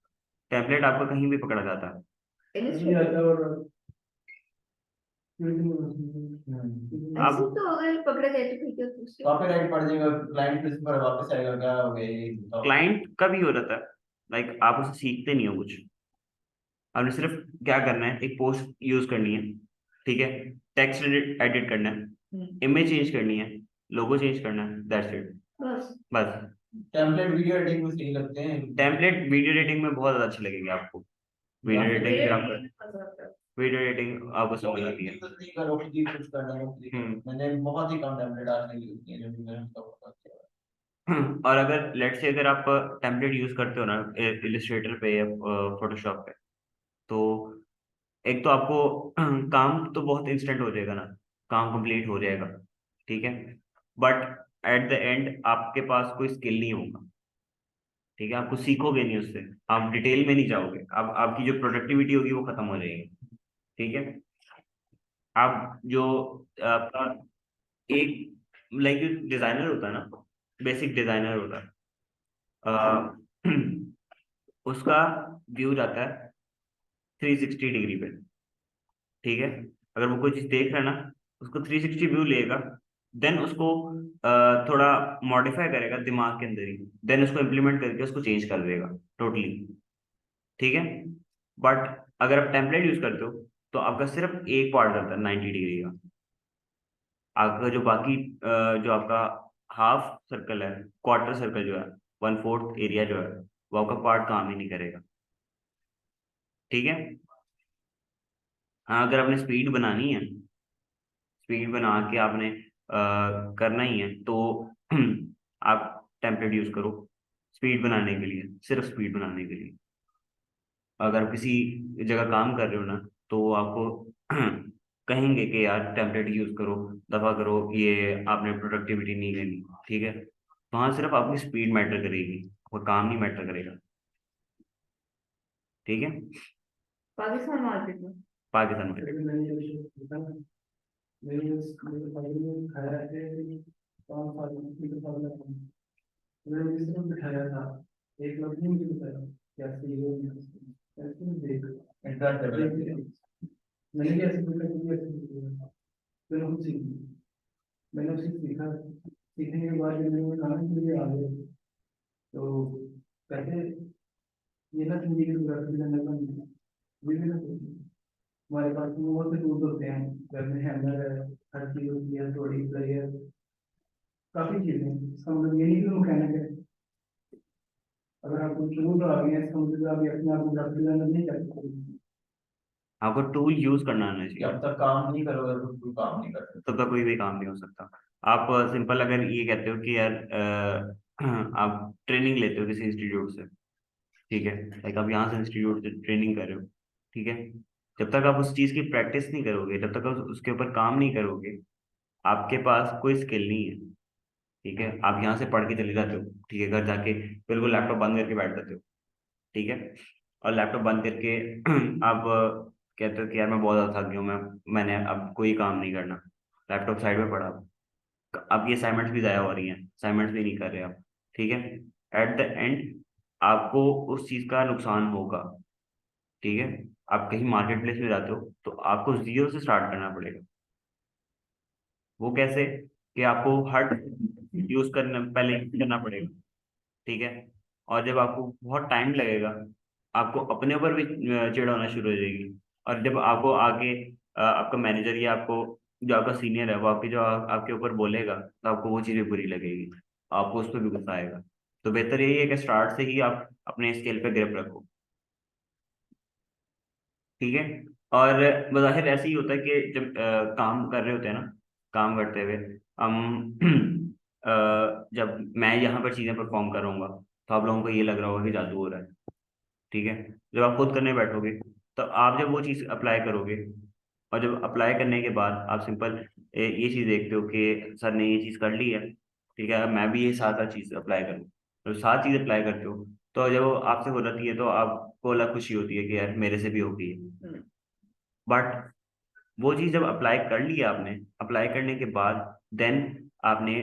टेम्पलेट आपका कहीं भी पकड़ा जाता है। ऐसे आप तो अगर पकड़े गए तो ठीक है तो उससे कॉपीराइट पड़ जाएगा क्लाइंट फिर पर वापस आएगा क्या हो गया ये बताओ क्लाइंट का भी हो जाता है, लाइक आप उसे सीखते नहीं हो कुछ, आपने सिर्फ क्या करना है, एक पोस्ट यूज करनी है, ठीक है, टेक्स्ट एडिट करना है, इमेज चेंज करनी है, लोगो चेंज करना है, दैट्स इट। बस। बस। टेम्पलेट वीडियो एडिटिंग में सही लगते हैं टेम्पलेट वीडियो एडिटिंग में बहुत ज्यादा अच्छी लगेगी आपको। वीडियो एडिटिंग फिर आपका वीडियो एडिटिंग आपको समझ आती है। नहीं करो खुद ही कुछ करना है खुद ही करो। मैंने बहुत ही कम टेम्पलेट आज तक यूज किए जो भी मैंने उसका बहुत किया और अगर लेट्स से अगर आप टेम्पलेट यूज करते हो ना इलिस्ट्रेटर पे या फोटोशॉप पे, तो एक तो आपको काम तो बहुत इंस्टेंट हो जाएगा ना, काम कंप्लीट हो जाएगा, ठीक है, बट एट द एंड आपके पास कोई स्किल नहीं होगा। ठीक है, आपको सीखोगे नहीं उससे, आप डिटेल में नहीं जाओगे, अब आपकी जो प्रोडक्टिविटी होगी वो खत्म हो जाएगी। ठीक है, आप जो आपका एक लाइक डिजाइनर होता है ना, बेसिक डिजाइनर होता है, अ, उसका व्यू जाता है 360 डिग्री पे। ठीक है, अगर वो कोई चीज देख रहा है ना, उसको 360 व्यू लेगा, देन उसको थोड़ा मॉडिफाई करेगा दिमाग के अंदर ही, देन उसको इम्प्लीमेंट करके उसको चेंज कर देगा टोटली। ठीक है, बट अगर आप टेम्पलेट यूज करते हो तो आपका सिर्फ एक पार्ट चलता है 90 डिग्री का। आपका जो बाकी जो आपका हाफ सर्कल है, क्वार्टर सर्कल जो है, 1/4 एरिया जो है, वो आपका पार्ट काम ही नहीं करेगा। ठीक है, हाँ, अगर आपने स्पीड बनानी है, स्पीड बना के आपने करना ही है, तो आप टेम्पलेट यूज करो स्पीड बनाने के लिए, सिर्फ स्पीड बनाने के लिए। अगर आप किसी जगह काम कर रहे हो ना, तो वो आपको कहेंगे कि यार टेम्पलेट यूज करो, दफा करो, ये आपने प्रोडक्टिविटी नहीं लेनी। ठीक है, तो हाँ, सिर्फ आपकी स्पीड मैटर करेगी, वो काम नहीं मैटर करेगा। ठीक है, पाकिस्तान मार्केट में पाकिस्तान में। लेकिन मैंने ये विषय देखा ना, मेरे भाई ने खाया है कि 5 साल की साल में मैंने जिस दिन बिठाया था, एक लड़की ने मुझे बताया कैसे ये ऐसे ही देख इंटरेस्ट डेवलप देख किया। मैंने भी ऐसे बोला कि ऐसे बोला फिर हम सीख मैंने उसे सीखा, सीखने के बाद जब मैंने गाना के लिए आ गए तो कहते ये ना हिंदी की गुजरात की करने का विभिन्न हमारे पास में बहुत से टूल्स होते हैं, घर में हैमर है, हर चीज होती है, थोड़ी प्लेयर, काफी चीजें हैं। इसका मतलब ये नहीं कि मैकेनिक है, अगर आपको टूल आ गए हैं इसका मतलब आप अपने आप को ग्राफिक डिजाइनर नहीं कर सकते। आपको टूल यूज करना आना कि चाहिए, अब तक काम नहीं करोगे तो कोई काम नहीं कर सकते। तब तक कोई भी काम नहीं हो सकता। आप सिंपल अगर ये कहते हो कि यार आप ट्रेनिंग लेते हो किसी इंस्टीट्यूट से, ठीक है, लाइक आप यहाँ से इंस्टीट्यूट से ट्रेनिंग कर रहे हो, ठीक है, जब तक आप उस चीज की प्रैक्टिस नहीं करोगे, जब तक आप उसके ऊपर काम नहीं करोगे, आपके पास कोई स्किल नहीं है। ठीक है, आप यहाँ से पढ़ के चले जाते हो, ठीक है, घर जाके बिल्कुल लैपटॉप बंद करके बैठ जाते हो। ठीक है, और लैपटॉप बंद करके आप कहते हो कि यार मैं बहुत ज्यादा थक गया हूँ, मैंने अब कोई काम नहीं करना, लैपटॉप साइड में पड़ा। अब ये असाइनमेंट्स भी ज़ाया हो रही हैं, असाइनमेंट्स भी नहीं कर रहे आप। ठीक है, एट द एंड आपको उस चीज़ का नुकसान होगा। ठीक है, आप कहीं मार्केट प्लेस में जाते हो तो आपको जीरो से स्टार्ट करना पड़ेगा। वो कैसे, कि आपको हर यूज करना पहले करना पड़ेगा। ठीक है, और जब आपको बहुत टाइम लगेगा, आपको अपने ऊपर भी चिढ़ होना शुरू हो जाएगी। और जब आपको आगे आपका मैनेजर या आपको जो आपका सीनियर है, वो आपके जो आपके ऊपर बोलेगा, तो आपको वो चीज़ें बुरी लगेगी, आपको उस पर भी गुस्सा आएगा। तो बेहतर यही है कि स्टार्ट से ही आप अपने स्केल पे ग्रिप रखो। ठीक है, और बज़ाहिर ऐसे ही होता है कि जब काम कर रहे होते हैं ना, काम करते हुए हम जब मैं यहाँ पर चीज़ें परफॉर्म करूँगा, तो आप लोगों को ये लग रहा होगा कि जादू हो रहा है। ठीक है, जब आप खुद करने बैठोगे, तो आप जब वो चीज़ अप्लाई करोगे, और जब अप्लाई करने के बाद आप सिंपल ये चीज़ देखते हो कि सर ने ये चीज़ कर ली है, ठीक है, अब मैं भी ये सात सात चीज़ अप्लाई करूँ। तो सात चीज़ अप्लाई करते हो, तो जब वो आपसे हो जाती है, तो आपको अलग खुशी होती है कि यार मेरे से भी हो गई है। बट वो चीज़ जब अप्लाई कर ली है आपने, अप्लाई करने के बाद देन आपने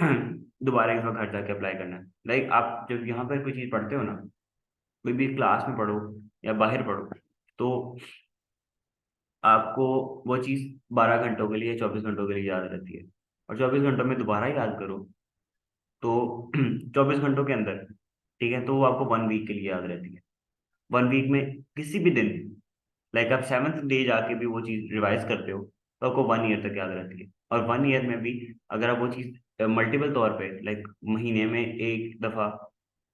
दोबारा एक बार घर जाके अप्लाई करना है। लाइक आप जब यहाँ पर कोई चीज़ पढ़ते हो ना, कोई भी क्लास में पढ़ो या बाहर पढ़ो, तो आपको वो चीज़ 12 घंटों के लिए, 24 घंटों के लिए याद रहती है। और 24 घंटों में दोबारा याद करो, तो 24 घंटों के अंदर, ठीक है, तो वो आपको 1 वीक के लिए याद रहती है। 1 वीक में किसी भी दिन, लाइक आप 7th डे जाके भी वो चीज़ रिवाइज करते हो, तो आपको 1 ईयर तक याद रहती है। और 1 ईयर में भी अगर आप वो चीज़ मल्टीपल तौर पे, लाइक महीने में एक दफ़ा,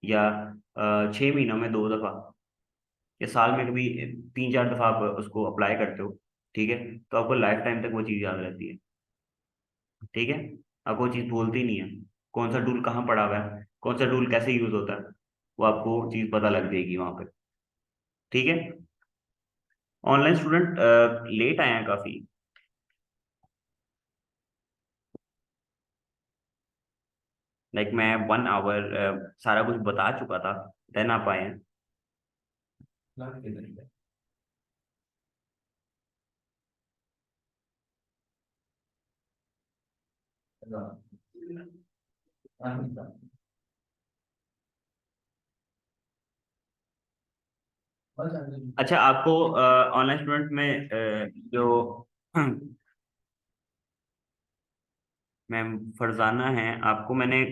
या 6 महीनों में 2 दफ़ा, या साल में कभी 3 4 दफ़ा आप उसको अप्लाई करते हो, ठीक है, तो आपको लाइफ टाइम तक वो चीज़ याद रहती है। ठीक है, आपको वो चीज़ भूलती नहीं है, कौन सा टूल कहाँ पड़ा हुआ है, कौन सा टूल कैसे यूज होता है, वो आपको चीज़ पता लग जाएगी वहां पे। ठीक है, ऑनलाइन स्टूडेंट लेट आए हैं काफ़ी, लाइक मैं 1 आवर सारा कुछ बता चुका था, देन आप आए हैं। लाख के तरीके। अच्छा, आपको ऑनलाइन स्टूडेंट में जो मैम फरजाना है, आपको मैंने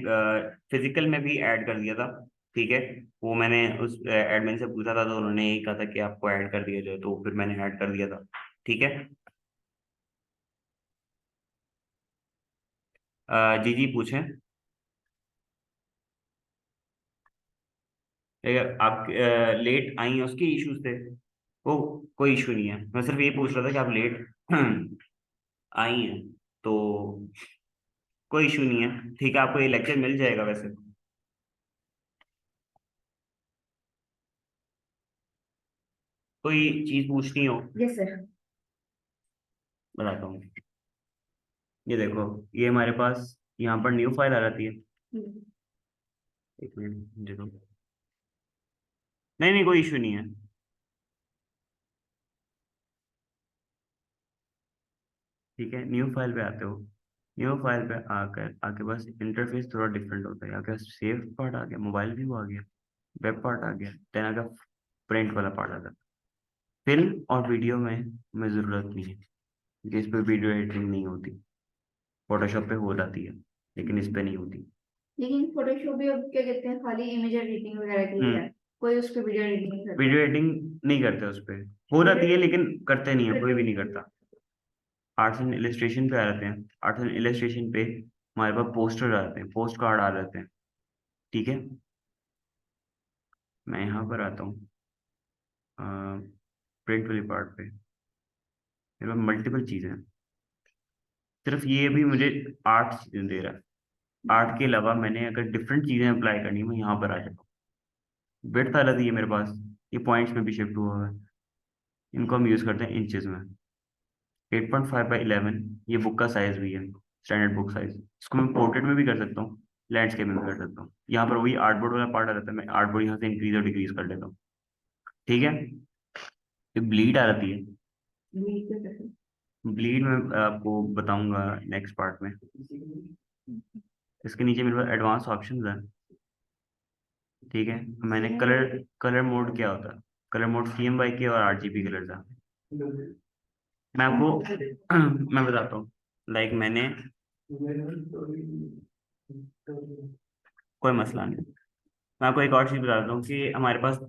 फिजिकल में भी ऐड कर दिया था। ठीक है, वो मैंने उस एडमिन से पूछा था तो उन्होंने यही कहा था कि आपको ऐड कर दिया जाए, तो फिर मैंने ऐड कर दिया था। ठीक है। जी जी पूछें। आप लेट आई हैं उसके इश्यूज थे? वो कोई इशू नहीं है, मैं सिर्फ ये पूछ रहा था कि आप लेट आई हैं तो कोई इशू नहीं है। ठीक है, आपको ये लेक्चर मिल जाएगा वैसे। कोई चीज पूछनी हो? Yes sir. बताता हूँ। ये देखो, ये हमारे पास यहाँ पर न्यू फाइल आ जाती है। एक मिनट देखो, नहीं नहीं कोई इशू नहीं है। ठीक है, न्यू फाइल पे आते हो। न्यू फाइल पे आकर आपके पास इंटरफेस थोड़ा डिफरेंट होता है। आपके पास सेव पार्ट आ गया, मोबाइल व्यू आ गया, वेब पार्ट आ गया, देन आ गया प्रिंट वाला पार्ट आ गया। फिल्म और वीडियो में हमें ज़रूरत नहीं है क्योंकि इस पे वीडियो एडिटिंग नहीं होती। फोटोशॉप पे हो जाती है लेकिन इस पे नहीं होती। लेकिन फोटोशॉप भी अब क्या कहते हैं खाली इमेज एडिटिंग वगैरह के लिए है, हम्म। कोई उस पर वीडियो एडिटिंग नहीं करता। वीडियो एडिटिंग नहीं करते उस पे, हो जाती है लेकिन करते नहीं है, कोई भी नहीं करता। आर्ट्स एंड इलस्ट्रेशन पे आ जाते हैं। आर्ट्स एंड इलस्ट्रेशन पे हमारे पास पोस्टर आ जाते हैं, पोस्ट कार्ड आ जाते हैं। ठीक है, मैं यहाँ पर आता हूँ प्रिंट वाली पार्ट पे। मेरे पास मल्टीपल चीज़ें हैं, सिर्फ ये भी मुझे 8 चीज़ें दे रहा है। 8 के अलावा मैंने अगर डिफरेंट चीज़ें अप्लाई करनी है मैं यहाँ पर आ जाता हूँ। विड्थ आ जाती है मेरे पास, ये पॉइंट्स में भी शिफ्ट हुआ है। इनको हम यूज़ करते हैं इंचेस में। 8.5/11 ये बुक का साइज भी है, स्टैंडर्ड बुक साइज। इसको मैं पोर्ट्रेट में भी कर सकता हूँ, लैंडस्केप में भी कर सकता हूँ। यहाँ पर वही आर्टबोर्ड वाला पार्ट आ जाता है, मैं आर्टबोर्ड यहाँ से इंक्रीज और डिक्रीज कर लेता हूँ। ठीक है, ये ब्लीड आ जाती है। ब्लीड में आपको बताऊंगा नेक्स्ट पार्ट में। इसके नीचे मेरे पास एडवांस ऑप्शंस हैं। ठीक है, मैंने कलर कलर मोड क्या होता है, कलर मोड CMYK के और RGB कलर था। मैं आपको मैं बताता हूँ। लाइक मैंने, कोई मसला नहीं, मैं आपको एक और चीज़ बताता हूँ कि हमारे पास अ,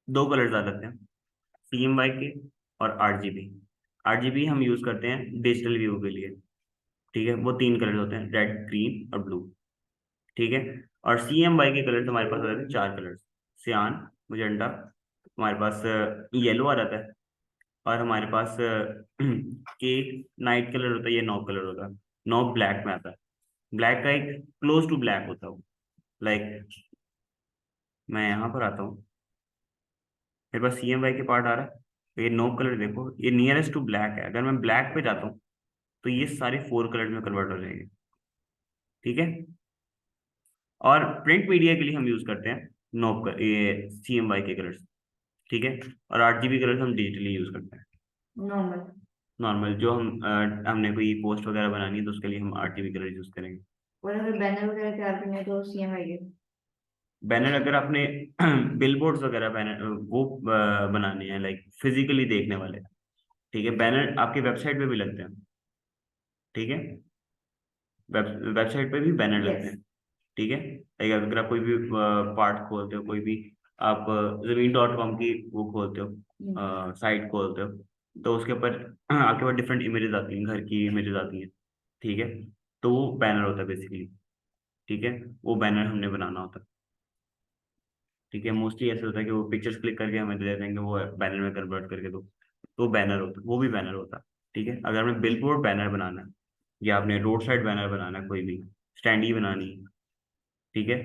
2 कलर्स आ जाते हैं, CMYK और RGB। RGB हम यूज़ करते हैं डिजिटल व्यू के लिए। ठीक है, वो 3 कलर होते हैं, रेड ग्रीन और ब्लू। ठीक है, और CMYK के कलर्स हमारे पास आ जाते हैं 4 कलर्स, सियान, मजेंटा, हमारे पास येलो आ जाता है, और हमारे पास केक नाइट कलर होता है, ये 9 कलर होता है। 9 ब्लैक में आता है। ब्लैक का एक क्लोज टू ब्लैक होता है। लाइक मैं यहाँ पर आता हूँ, मेरे पास CMYK के पार्ट आ रहा है, तो ये 9 कलर देखो, ये नियरेस्ट टू ब्लैक है। अगर मैं ब्लैक पे जाता हूँ तो ये सारे 4 कलर में कन्वर्ट हो जाएंगे। ठीक है, और प्रिंट मीडिया के लिए हम यूज करते हैं ये CMYK कलर्स। ठीक है, और RGB कलर्स हम डिजिटली यूज करते हैं। नॉर्मल। नॉर्मल जो हमने कोई पोस्ट वगैरह बनानी है तो उसके लिए हम RGB कलर यूज करेंगे। और अगर बैनर वगैरह तैयार करने हैं तो CMYK। बैनर अगर आपने बिलबोर्ड्स वगैरह बैनर वो बनाने हैं, लाइक फिजिकली देखने वाले। ठीक है, बैनर आपकी वेबसाइट पे भी लगते हैं। ठीक है, वेबसाइट पे भी बैनर लगते यस। हैं। ठीक है, लाइक अगर आप कोई भी पार्ट खोलते हो, कोई भी आप ज़मीन.com की वो खोलते हो, साइट खोलते हो, तो उसके ऊपर आपके पास डिफरेंट इमेजेस आती हैं, घर की इमेजेस आती हैं। ठीक है, तो वो बैनर होता है बेसिकली। ठीक है, वो बैनर हमने बनाना होता है। ठीक है, मोस्टली ऐसे होता है कि वो पिक्चर्स क्लिक करके हमें दे देते हैं कि वो बैनर में कन्वर्ट करके दो, तो बैनर होता है, वो भी बैनर होता है। ठीक है, अगर हमें बिलबोर्ड बैनर बनाना है या आपने रोड साइड बैनर बनाना है, कोई भी स्टैंडी बनानी है, ठीक है,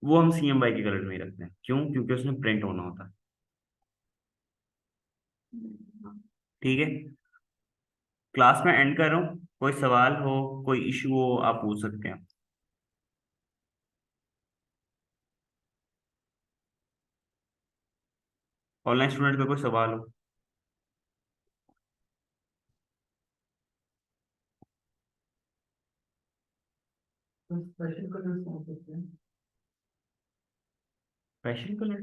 वो हम CMYK के कलर में ही रखते हैं। क्यों? क्योंकि उसमें प्रिंट होना होता है। ठीक है, क्लास में एंड कर रहा हूँ, कोई सवाल हो, कोई इशू हो, आप पूछ सकते हैं। ऑनलाइन स्टूडेंट का कोई सवाल हो? स्पेशल कलर्स कौन से होते हैं? स्पेशल कलर,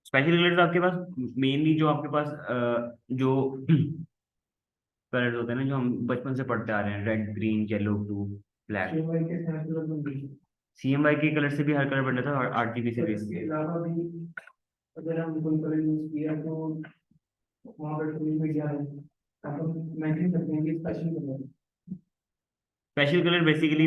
स्पेशल कलर्स आपके पास मेनली जो आपके पास जो कलर्स होते हैं ना, जो हम बचपन से पढ़ते आ रहे हैं, red green yellow blue black. CMY के साथ कलर बन गई। CMY के कलर से भी हर कलर बन जाता है, RGB से पर भी। इसके अलावा भी अगर हम कोई कलर यूज किया तो वहाँ पर कोई मीडिया है, आप मेंशन करते हैं कि special colour. Special colour basically